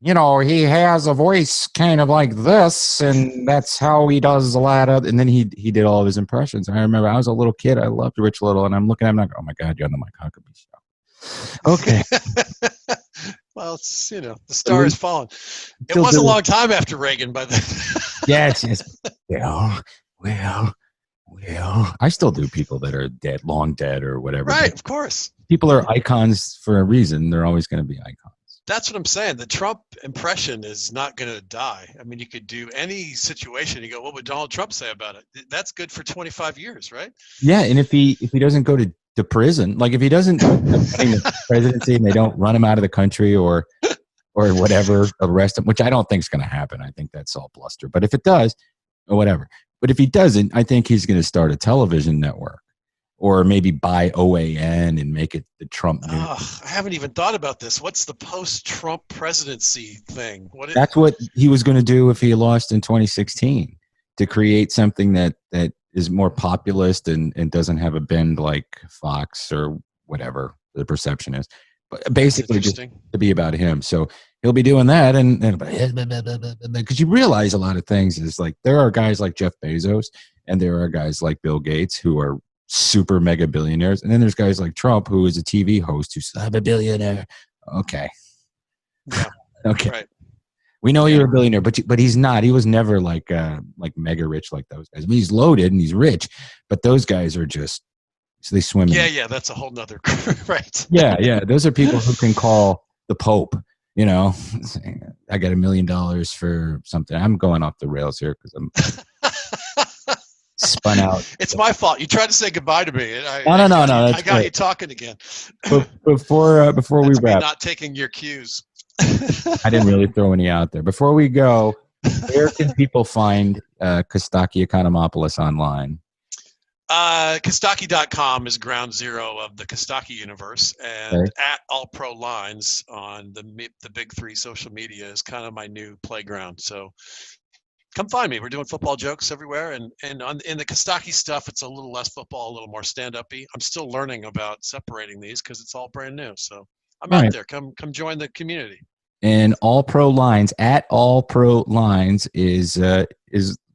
he has a voice kind of like this, and that's how he does a lot of. And then he did all of his impressions. And I remember I was a little kid. I loved Rich Little, and I'm looking at him like, oh my God, you're on the Mike Huckabee show. Okay. Well, it's, the star has fallen. It was a long time after Reagan by then. Yes. Well, I still do people that are dead, long dead or whatever. Right, of course. People are icons for a reason. They're always going to be icons. That's what I'm saying. The Trump impression is not going to die. I mean, you could do any situation. You go, what would Donald Trump say about it? That's good for 25 years, right? Yeah, and if he doesn't go to prison, like if he doesn't obtain the presidency and they don't run him out of the country or whatever, arrest him, which I don't think is going to happen. I think that's all bluster. But if it does, or whatever. But if he doesn't, I think he's going to start a television network. Or maybe buy OAN and make it the Trump news. I haven't even thought about this. What's the post-Trump presidency thing? That's what he was going to do if he lost in 2016, to create something that is more populist and doesn't have a bend like Fox or whatever the perception is. But basically just to be about him. So he'll be doing that. And because you realize a lot of things is like there are guys like Jeff Bezos and there are guys like Bill Gates who are super mega billionaires, and then there's guys like Trump who is a TV host who says, I'm a billionaire. Okay. Yeah. Okay. Right. We know you're a billionaire, but he's not. He was never like mega rich like those guys. I mean, he's loaded and he's rich, but those guys are just they swim. Yeah, that's a whole nother right. Yeah. Those are people who can call the Pope you know, I got $1 million for something. I'm going off the rails here because I'm spun out. It's my fault. You tried to say goodbye to me. No. I got you talking again. Before we wrap, not taking your cues. I didn't really throw any out there. Before we go, where can people find Costaki Economopoulos online? Costaki.com is ground zero of the Costaki universe, and at All Pro Lines on the big three social media is kind of my new playground. So come find me. We're doing football jokes everywhere, and in the Costaki stuff, it's a little less football, a little more stand-up-y. I'm still learning about separating these because it's all brand new. So I'm out there. Come join the community. And All Pro Lines at All Pro Lines is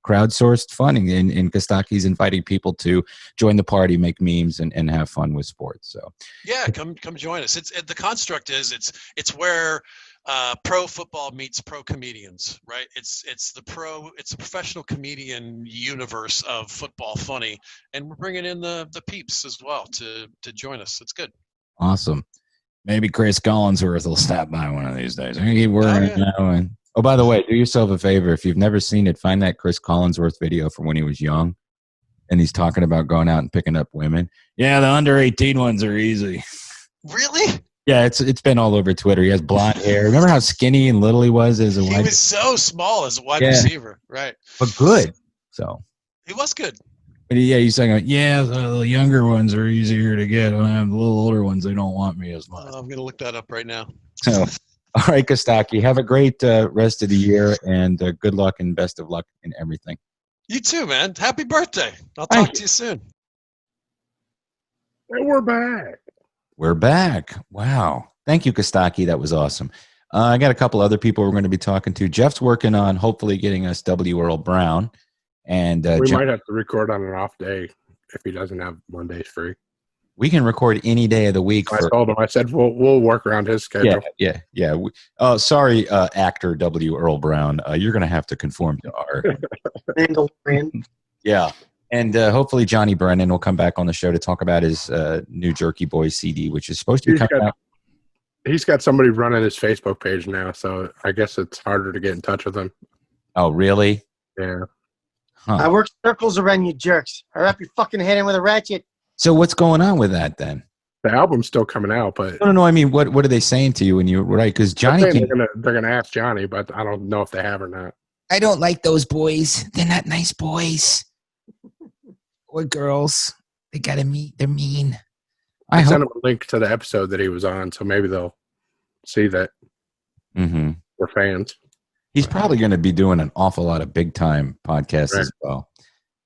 crowdsourced funding, and Costaki's inviting people to join the party, make memes, and have fun with sports. So yeah, come join us. The construct is it's where pro football meets pro comedians, right? It's a professional comedian universe of football funny, and we're bringing in the peeps as well to join us. It's good. Awesome. Maybe Chris Collinsworth will stop by one of these days. I'm gonna keep working now. Oh, by the way, do yourself a favor. If you've never seen it, find that Chris Collinsworth video from when he was young. And he's talking about going out and picking up women. Yeah, the under 18 ones are easy. Really? Yeah, it's been all over Twitter. He has blonde hair. Remember how skinny and little he was as a wide receiver? He was so small as a wide receiver, right? But good. So he was good. But yeah, he's saying, the younger ones are easier to get. And I have the little older ones, they don't want me as much. I'm going to look that up right now. So, all right, Costaki, have a great rest of the year, and good luck and best of luck in everything. You too, man. Happy birthday. I'll talk to you soon. And we're back. We're back. Wow. Thank you, Costaki. That was awesome. I got a couple other people we're going to be talking to. Jeff's working on hopefully getting us W. Earl Brown. And we might have to record on an off day if he doesn't have Mondays free. We can record any day of the week. I told him, I said, we'll work around his schedule. Yeah. Sorry, actor W. Earl Brown. You're going to have to conform to our Mandalorian. Yeah. And hopefully Johnny Brennan will come back on the show to talk about his new Jerky Boys CD, which is supposed to be coming out. He's got somebody running his Facebook page now, so I guess it's harder to get in touch with him. Oh, really? Yeah. Huh. I work circles around you jerks. I wrap your fucking head in with a ratchet. So what's going on with that then? The album's still coming out, but no. I mean, what are they saying to you when you right? Because Johnny, they're gonna ask Johnny, but I don't know if they have or not. I don't like those boys. They're not nice boys or girls. They gotta meet. They're mean. I sent him a link to the episode that he was on, so maybe they'll see that we're fans. He's probably going to be doing an awful lot of big time podcasts as well,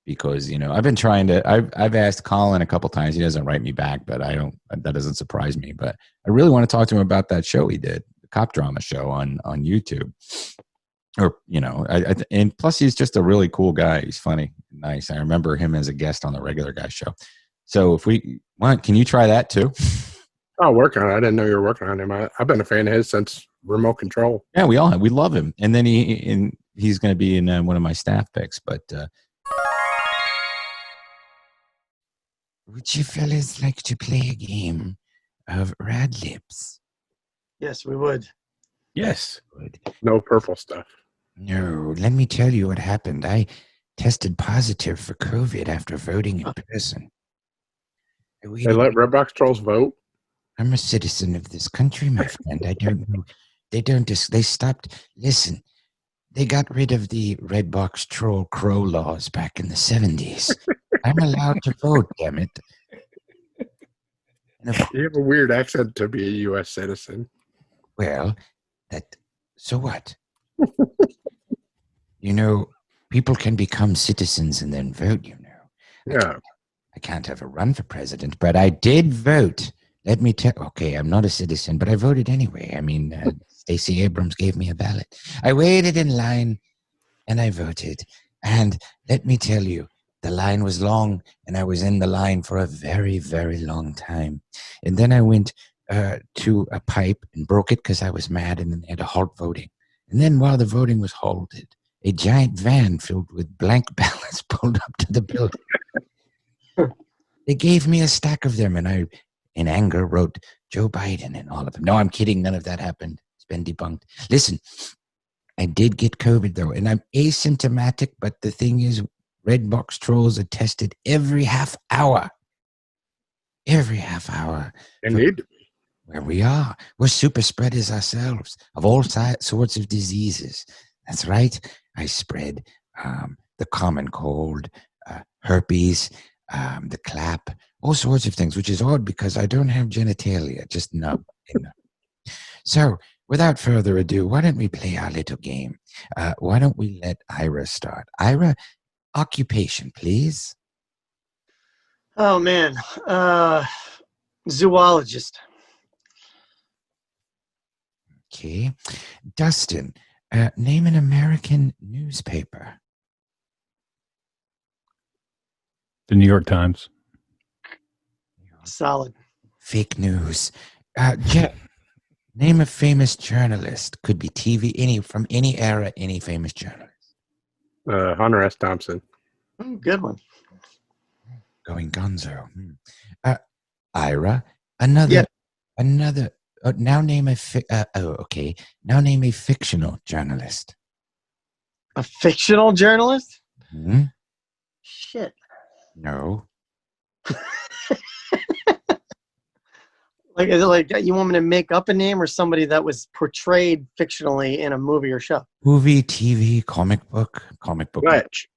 because I've been trying to. I've asked Colin a couple times. He doesn't write me back, but I don't. That doesn't surprise me. But I really want to talk to him about that show he did, the cop drama show on YouTube. Or and plus he's just a really cool guy. He's funny, nice. I remember him as a guest on the Regular Guy show. So if we want, can you try that too? I'll work on it. I didn't know you were working on him. I've been a fan of his since Remote Control. Yeah, we love him. And then he's going to be in one of my staff picks. But would you fellas like to play a game of Radlibs? Yes, we would. Yes. No purple stuff. No, let me tell you what happened. I tested positive for COVID after voting in person. They let Redbox Trolls vote? I'm a citizen of this country, my friend. I don't know. They stopped. Listen, they got rid of the Redbox Troll Crow laws back in the 70s. I'm allowed to vote, damn it. You have a weird accent to be a U.S. citizen. Well, so what? People can become citizens and then vote, Yeah. I can't have a run for president, but I did vote. Let me tell. Okay, I'm not a citizen, but I voted anyway. I mean, Stacey Abrams gave me a ballot. I waited in line, and I voted. And let me tell you, the line was long, and I was in the line for a very, very long time. And then I went to a pipe and broke it because I was mad, and then they had to halt voting. And then while the voting was halted, a giant van filled with blank ballots pulled up to the building. They gave me a stack of them, and I, in anger, wrote Joe Biden in all of them. No, I'm kidding. None of that happened. It's been debunked. Listen, I did get COVID though, and I'm asymptomatic, but the thing is, red box trolls are tested every half hour. Every half hour. They need to be. Where we are. We're super spreaders ourselves of all sorts of diseases. That's right. I spread the common cold, herpes, the clap, all sorts of things, which is odd because I don't have genitalia, just nub. So, without further ado, why don't we play our little game? Why don't we let Ira start? Ira, occupation, please. Oh, man. Zoologist. Okay. Dustin, name an American newspaper. The New York Times. Solid. Fake news. Jeff, name a famous journalist. Could be TV, from any era, any famous journalist. Hunter S. Thompson. Good one. Going gonzo. Ira, another. Now name a Now name a fictional journalist. A fictional journalist? Hmm? Shit. No. Like, is it like you want me to make up a name or somebody that was portrayed fictionally in a movie or show? Movie, TV, comic book. Fletch.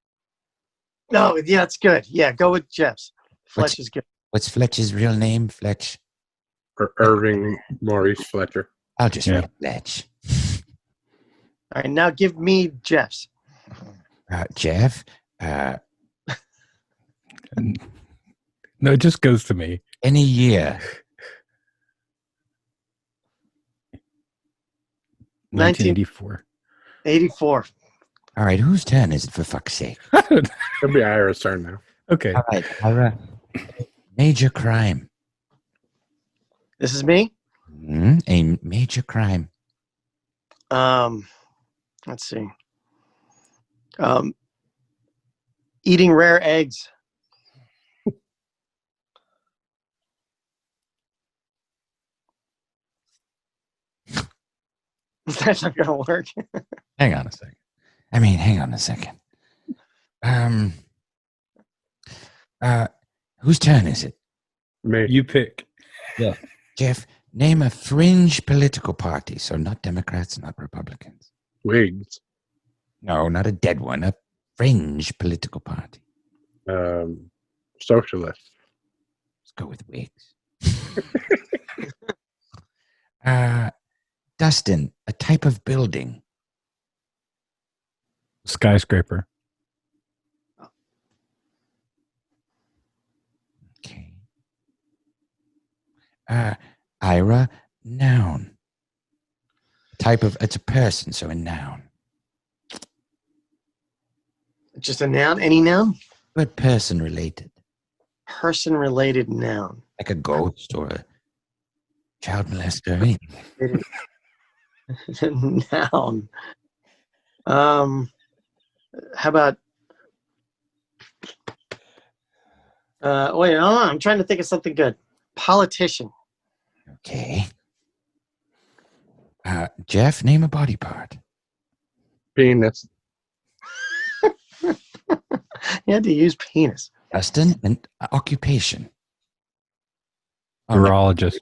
No, yeah, it's good. Yeah, go with Jeff's. Fletch is good. What's Fletch's real name? Fletch. Irving Maurice Fletcher. I'll just write Fletch. All right, now give me Jeff's. Jeff. No, it just goes to me. Any year. 1984. 84. All right, whose turn is it, for fuck's sake? It'll be Ira's turn now. Okay. All right, Ira. Major crime. This is me? A major crime. Let's see. Eating rare eggs. That's not gonna work. Hang on a second. Whose turn is it? Me. You pick. Yeah. Jeff, name a fringe political party. So not Democrats, not Republicans. Whigs. No, not a dead one. A fringe political party. Socialist. Let's go with Whigs. Dustin, a type of building. Skyscraper. Okay. Ira, noun. It's a person, so a noun. Just a noun? Any noun? But person related. Person related noun. Like a ghost or a child molester or anything. Noun. How about wait, hold on. I'm trying to think of something good. Politician. Okay. Jeff, name a body part. Penis. You had to use penis. Dustin, an occupation. Virologist.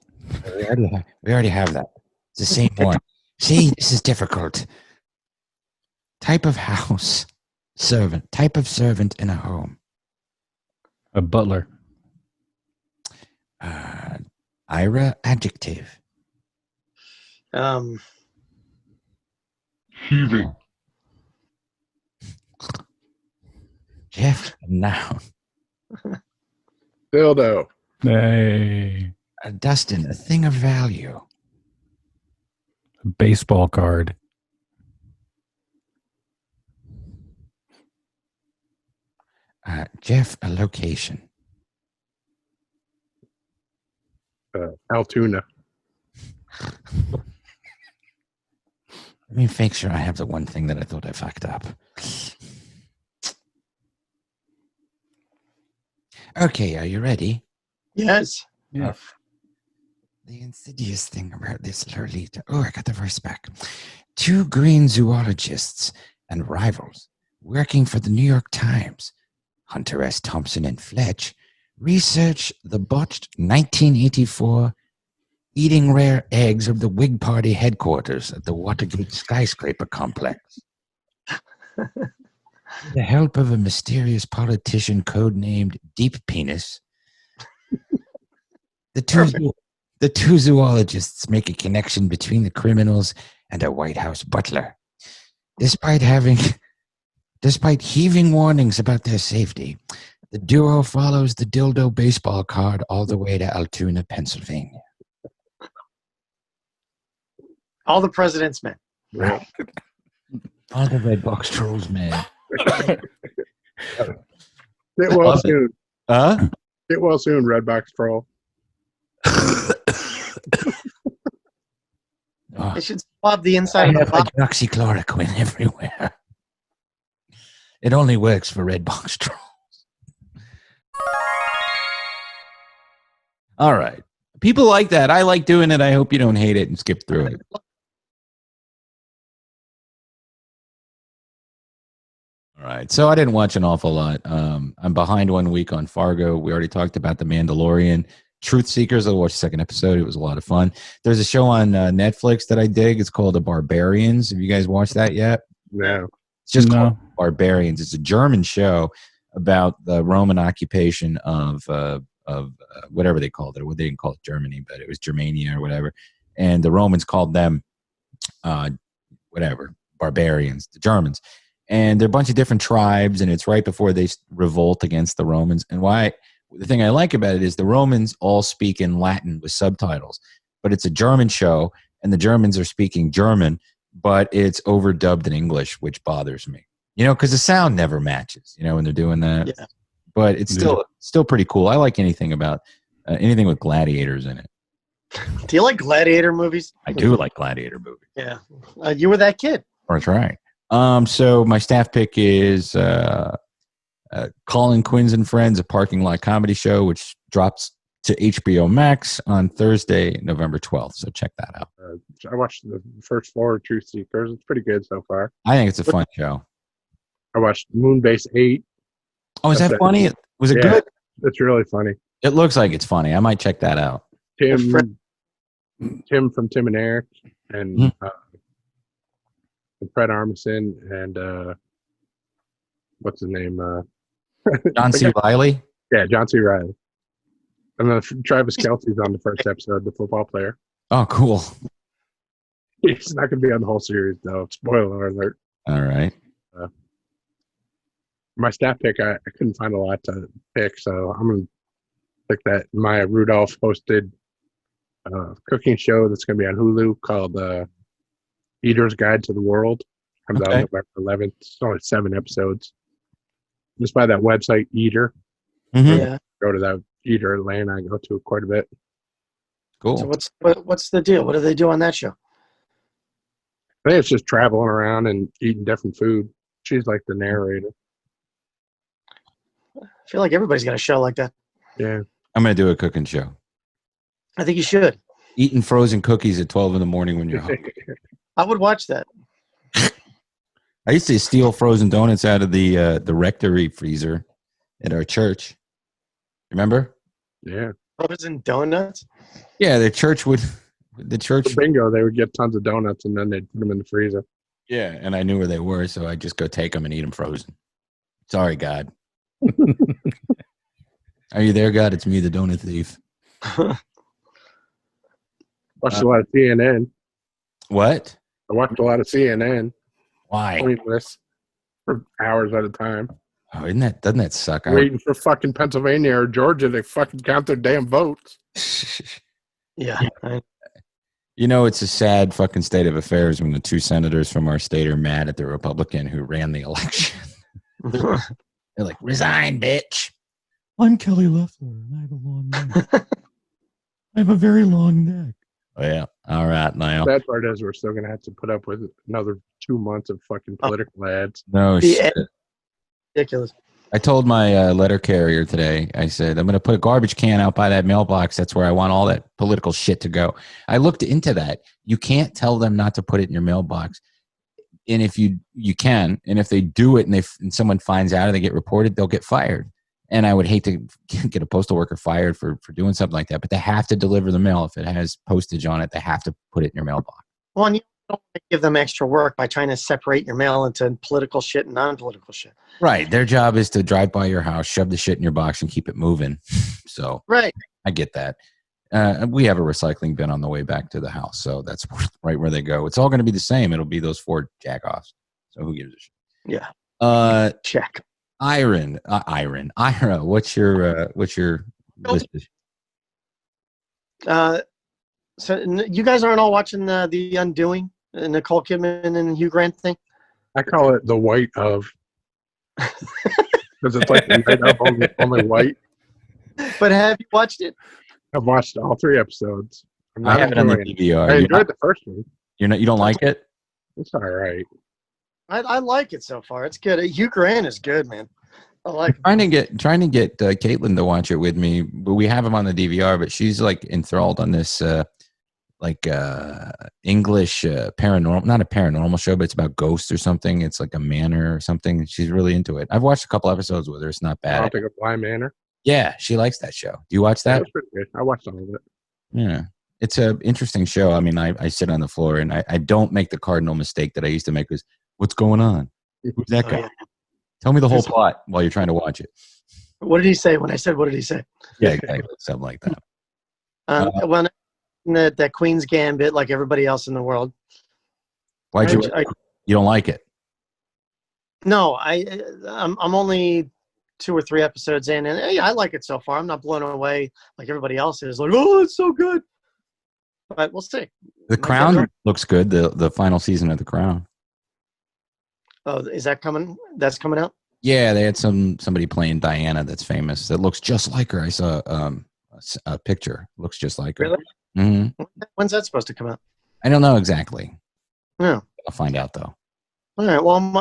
We already have that. It's the same one. See, this is difficult. Type of house. Servant. Type of servant in a home. A butler. Ira, adjective. Heaving. Jeff, noun. Dildo. Hey. Dustin, a thing of value. A baseball card. Jeff, a location. Altoona. Let me make sure I have the one thing that I thought I fucked up. Okay, are you ready? Yes. Yeah. The insidious thing about this Lolita. Oh, I got the verse back. 2 green zoologists and rivals working for the New York Times, Hunter S. Thompson and Fletch, research the botched 1984 eating rare eggs of the Whig Party headquarters at the Watergate skyscraper complex. With the help of a mysterious politician codenamed Deep Penis, the two zoologists make a connection between the criminals and a White House butler. Despite heaving warnings about their safety, the duo follows the dildo baseball card all the way to Altoona, Pennsylvania. All the president's men. Right. All the red box trolls, man. Get well soon. Huh? Get well soon, Redbox Troll. They should swab the inside of the box. Hydroxychloroquine everywhere. It only works for red box trolls. All right. People like that. I like doing it. I hope you don't hate it and skip through it. All right. So I didn't watch an awful lot. I'm behind 1 week on Fargo. We already talked about The Mandalorian. Truth Seekers. I watched the second episode. It was a lot of fun. There's a show on Netflix that I dig. It's called The Barbarians. Have you guys watched that yet? No. It's just called Barbarians. It's a German show about the Roman occupation of whatever they called it. Well, they didn't call it Germany, but it was Germania or whatever. And the Romans called them barbarians, the Germans. And they're a bunch of different tribes, and it's right before they revolt against the Romans. And the thing I like about it is the Romans all speak in Latin with subtitles, but it's a German show, and the Germans are speaking German, but it's overdubbed in English, which bothers me. Because the sound never matches, when they're doing that. Yeah. But it's still pretty cool. I like anything about anything with gladiators in it. Do you like gladiator movies? I do like gladiator movies. Yeah. You were that kid. That's right. So my staff pick is Colin Quinn's and Friends, a parking lot comedy show, which drops to HBO Max on Thursday, November 12th. So check that out. I watched the first 4 Truth Seekers. It's pretty good so far. I think it's a fun show. I watched Moonbase 8. Oh, is that funny? Was it good? It's really funny. It looks like it's funny. I might check that out. Tim from Tim and Eric and Fred Armisen and what's his name? John C. Reilly? Yeah, John C. Reilly. And then Travis Kelce's on the first episode, the football player. Oh, cool. He's not going to be on the whole series, though. Spoiler alert. All right. My staff pick, I couldn't find a lot to pick, so I'm going to pick that Maya Rudolph hosted cooking show that's going to be on Hulu called Eater's Guide to the World. Comes out November 11th. It's only 7 episodes. Just by that website, Eater. Mm-hmm. Yeah. Go to that Eater lane. I go to it quite a bit. Cool. So what's the deal? What do they do on that show? I think it's just traveling around and eating different food. She's like the narrator. I feel like everybody's got a show like that. Yeah. I'm going to do a cooking show. I think you should. Eating frozen cookies at 12 in the morning when you're hungry. I would watch that. I used to steal frozen donuts out of the rectory freezer at our church. Remember? Yeah. Frozen donuts? Yeah, the church. For bingo, they would get tons of donuts and then they'd put them in the freezer. Yeah, and I knew where they were, so I'd just go take them and eat them frozen. Sorry, God. Are you there, God? It's me, the donut thief. Watched a lot of CNN. What? I watched a lot of CNN. Why? Pointless for hours at a time. Oh, doesn't that suck? Waiting for fucking Pennsylvania or Georgia to fucking count their damn votes. Yeah. It's a sad fucking state of affairs when the 2 senators from our state are mad at the Republican who ran the election. They're like, resign, bitch. I'm Kelly Loeffler, and I have a long neck. I have a very long neck. Oh, yeah. All right, now. The bad part is we're still going to have to put up with another 2 months of fucking political ads. No shit. Ridiculous. I told my letter carrier today, I said, I'm going to put a garbage can out by that mailbox. That's where I want all that political shit to go. I looked into that. You can't tell them not to put it in your mailbox. And if you can, and if they do it and someone finds out and they get reported, they'll get fired. And I would hate to get a postal worker fired for doing something like that, but they have to deliver the mail. If it has postage on it, they have to put it in your mailbox. Well, and you don't give them extra work by trying to separate your mail into political shit and non-political shit. Right. Their job is to drive by your house, shove the shit in your box, and keep it moving. So right. I get that. We have a recycling bin on the way back to the house, so that's right where they go. It's all going to be the same. It'll be those 4 jack-offs. So who gives a shit? Yeah. Check. Ira, what's your list? So you guys aren't all watching the Undoing, Nicole Kidman and Hugh Grant thing? I call it the white of, because it's like the night of only white. But have you watched it? I've watched all 3 episodes. I have it on the DVR. I enjoyed the first one. You don't like it? It's all right. I like it so far. It's good. Hugh Grant is good, man. I like it. Trying to get Caitlin to watch it with me. But we have him on the DVR, but she's like enthralled on this English paranormal, not a paranormal show, but it's about ghosts or something. It's like a manor or something. She's really into it. I've watched a couple episodes with her. It's not bad. I don't think a Bly Manor. Yeah, she likes that show. Do you watch that? That's pretty good. I watched all of it. Yeah. It's an interesting show. I mean, I sit on the floor and I don't make the cardinal mistake that I used to make was, what's going on? Who's that guy? Tell me the whole plot while you're trying to watch it. What did he say when I said, what did he say? Yeah, exactly. Something like that. Well, that Queen's Gambit, like everybody else in the world. Why'd you don't like it? No, I'm only 2 or 3 episodes in, and hey, I like it so far. I'm not blown away like everybody else is. Like, oh, it's so good. But we'll see. The Crown looks good. The final season of The Crown. Oh, is that coming? That's coming out? Yeah, they had somebody playing Diana that's famous. That looks just like her. I saw a picture. Looks just like her. Really? Mm-hmm. When's that supposed to come out? I don't know exactly. Yeah. I'll find out though. All right. Well, I'm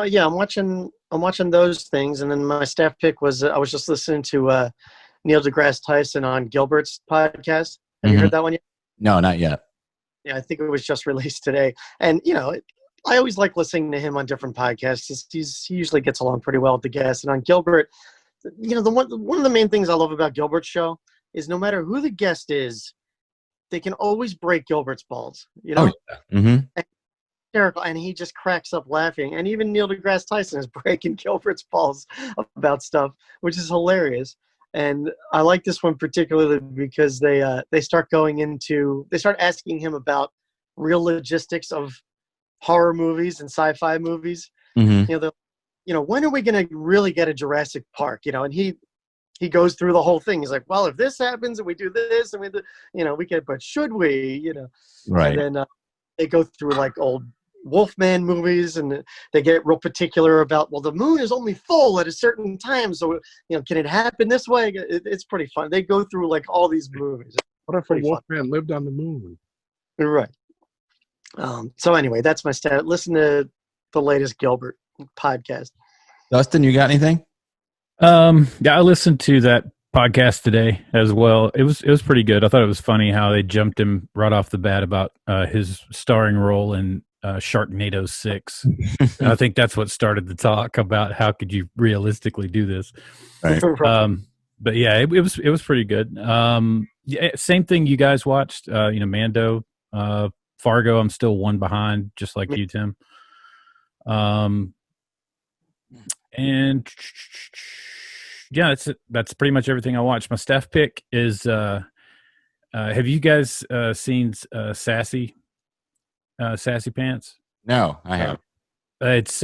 watching those things, and then my staff pick was I was just listening to Neil deGrasse Tyson on Gilbert's podcast. Have you heard that one yet? No, not yet. Yeah, I think it was just released today. And I always like listening to him on different podcasts. He usually gets along pretty well with the guests. And on Gilbert, one of the main things I love about Gilbert's show is no matter who the guest is, they can always break Gilbert's balls. Oh, yeah. Mm-hmm. And he just cracks up laughing. And even Neil deGrasse Tyson is breaking Gilbert's balls about stuff, which is hilarious. And I like this one particularly because they start asking him about real logistics of horror movies and sci-fi movies. Mm-hmm. When are we going to really get a Jurassic Park? And he goes through the whole thing. He's like, well, if this happens and we do this and we can, but should we? Right. And then they go through like old Wolfman movies, and they get real particular about, well, the moon is only full at a certain time, so can it happen this way? It's pretty fun. They go through like all these movies. What if a Wolfman lived on the moon? Right. So anyway, that's my stat. Listen to the latest Gilbert podcast. Dustin, you got anything? Yeah, I listened to that podcast today as well. It was pretty good. I thought it was funny how they jumped him right off the bat about his starring role in Sharknado 6. I think that's what started the talk about how could you realistically do this. Right. But yeah, it was pretty good. Yeah, same thing you guys watched. Mando, Fargo. I'm still one behind, just like you, Tim. And yeah, that's pretty much everything I watched. My Steph pick is have you guys seen Sassy Pants? No, I have. It's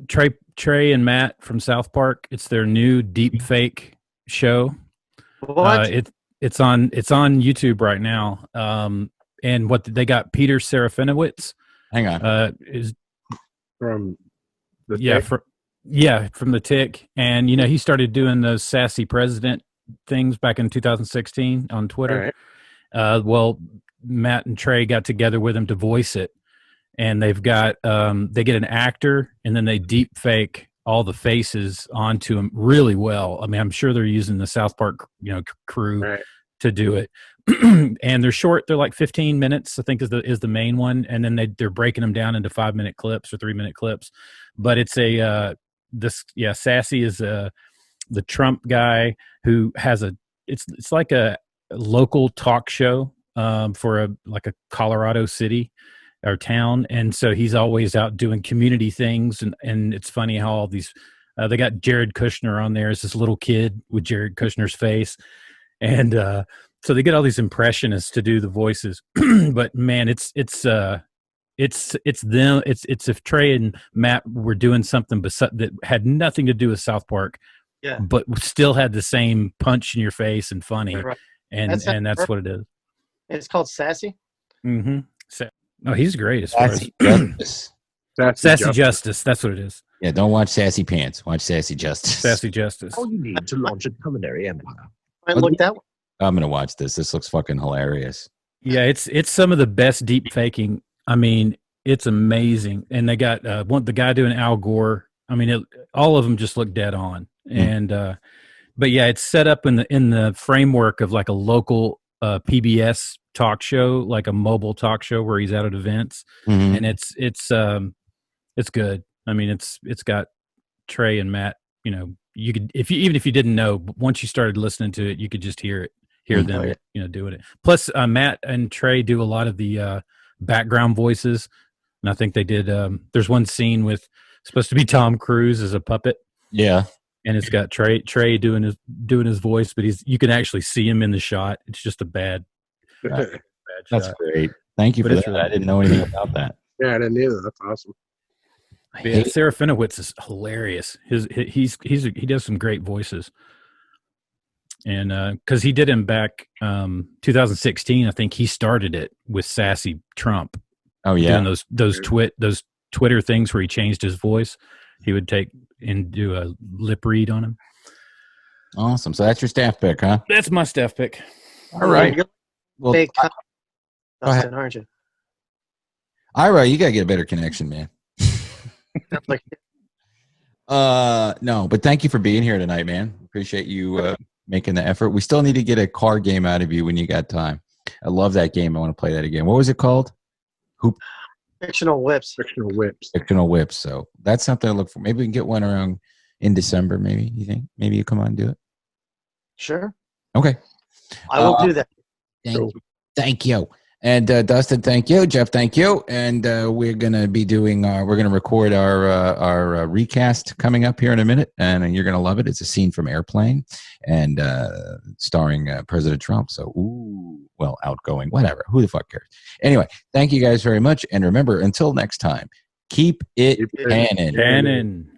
Trey and Matt from South Park. It's their new deep fake show. What? It's on YouTube right now. And what they got Peter Serafinowicz. Hang on. Is from the Tick? From the Tick. And he started doing those sassy president things back in 2016 on Twitter. Right. Well, Matt and Trey got together with him to voice it, and they've got they get an actor, and then they deep fake all the faces onto them really well. I mean, I'm sure they're using the South Park, crew to do it. And they're short. They're like 15 minutes, I think is the main one. And then they're breaking them down into 5-minute clips or 3-minute clips. But it's Sassy is the Trump guy who has it's like a local talk show for a Colorado city or town. And so he's always out doing community things. And it's funny how all these, they got Jared Kushner on there as this little kid with Jared Kushner's face. And so they get all these impressionists to do the voices. But man, it's them. It's if Trey and Matt were doing something that had nothing to do with South Park, but still had the same punch in your face and funny. Right. And that's what it is. It's called Sassy. Mm-hmm. Oh, he's great as far as Justice. Sassy Justice. That's what it is. Yeah, don't watch Sassy Pants. Watch Sassy Justice. Sassy Justice. All you need to launch a culinary empire. Look that one. I'm gonna watch this. This looks fucking hilarious. Yeah, it's some of the best deep faking. I mean, it's amazing. And they got the guy doing Al Gore. I mean, all of them just look dead on. And but yeah, it's set up in the framework of like a local PBS talk show, like a mobile talk show where he's out at events, and it's good. I mean, it's got Trey and Matt. You could even if you didn't know, once you started listening to it, you could just hear them, doing it. Plus, Matt and Trey do a lot of the background voices, and I think they did. There's one scene with supposed to be Tom Cruise as a puppet. Yeah. And it's got Trey doing his voice, but you can actually see him in the shot. It's just a bad That's shot. Great. Thank you for that. Really, I didn't know anything about that. Yeah, I didn't either. That's awesome. Yeah, Sarah Finowitz is hilarious. He does some great voices, and because he did him back 2016, I think he started it with Sassy Trump. Oh yeah, doing those Twitter things where he changed his voice. He would take and do a lip read on him. Awesome. So that's your staff pick, huh? That's my staff pick. All right. Well, Dustin, aren't you? Ira, you gotta get a better connection, man. No, but thank you for being here tonight, man. Appreciate you making the effort. We still need to get a card game out of you when you got time. I love that game. I want to play that again. What was it called? Fictional Whips. Fictional Whips. So that's something to look for. Maybe we can get one around in December. Maybe you think? Maybe you come on and do it. Sure. Okay. I will do that. Thank you. And Dustin, thank you. Jeff, thank you. And we're gonna be doing we're gonna record our recast coming up here in a minute, and you're gonna love it. It's a scene from Airplane, and starring President Trump. So, outgoing, whatever. Who the fuck cares? Anyway, thank you guys very much, and remember, until next time, keep it canon. Canon.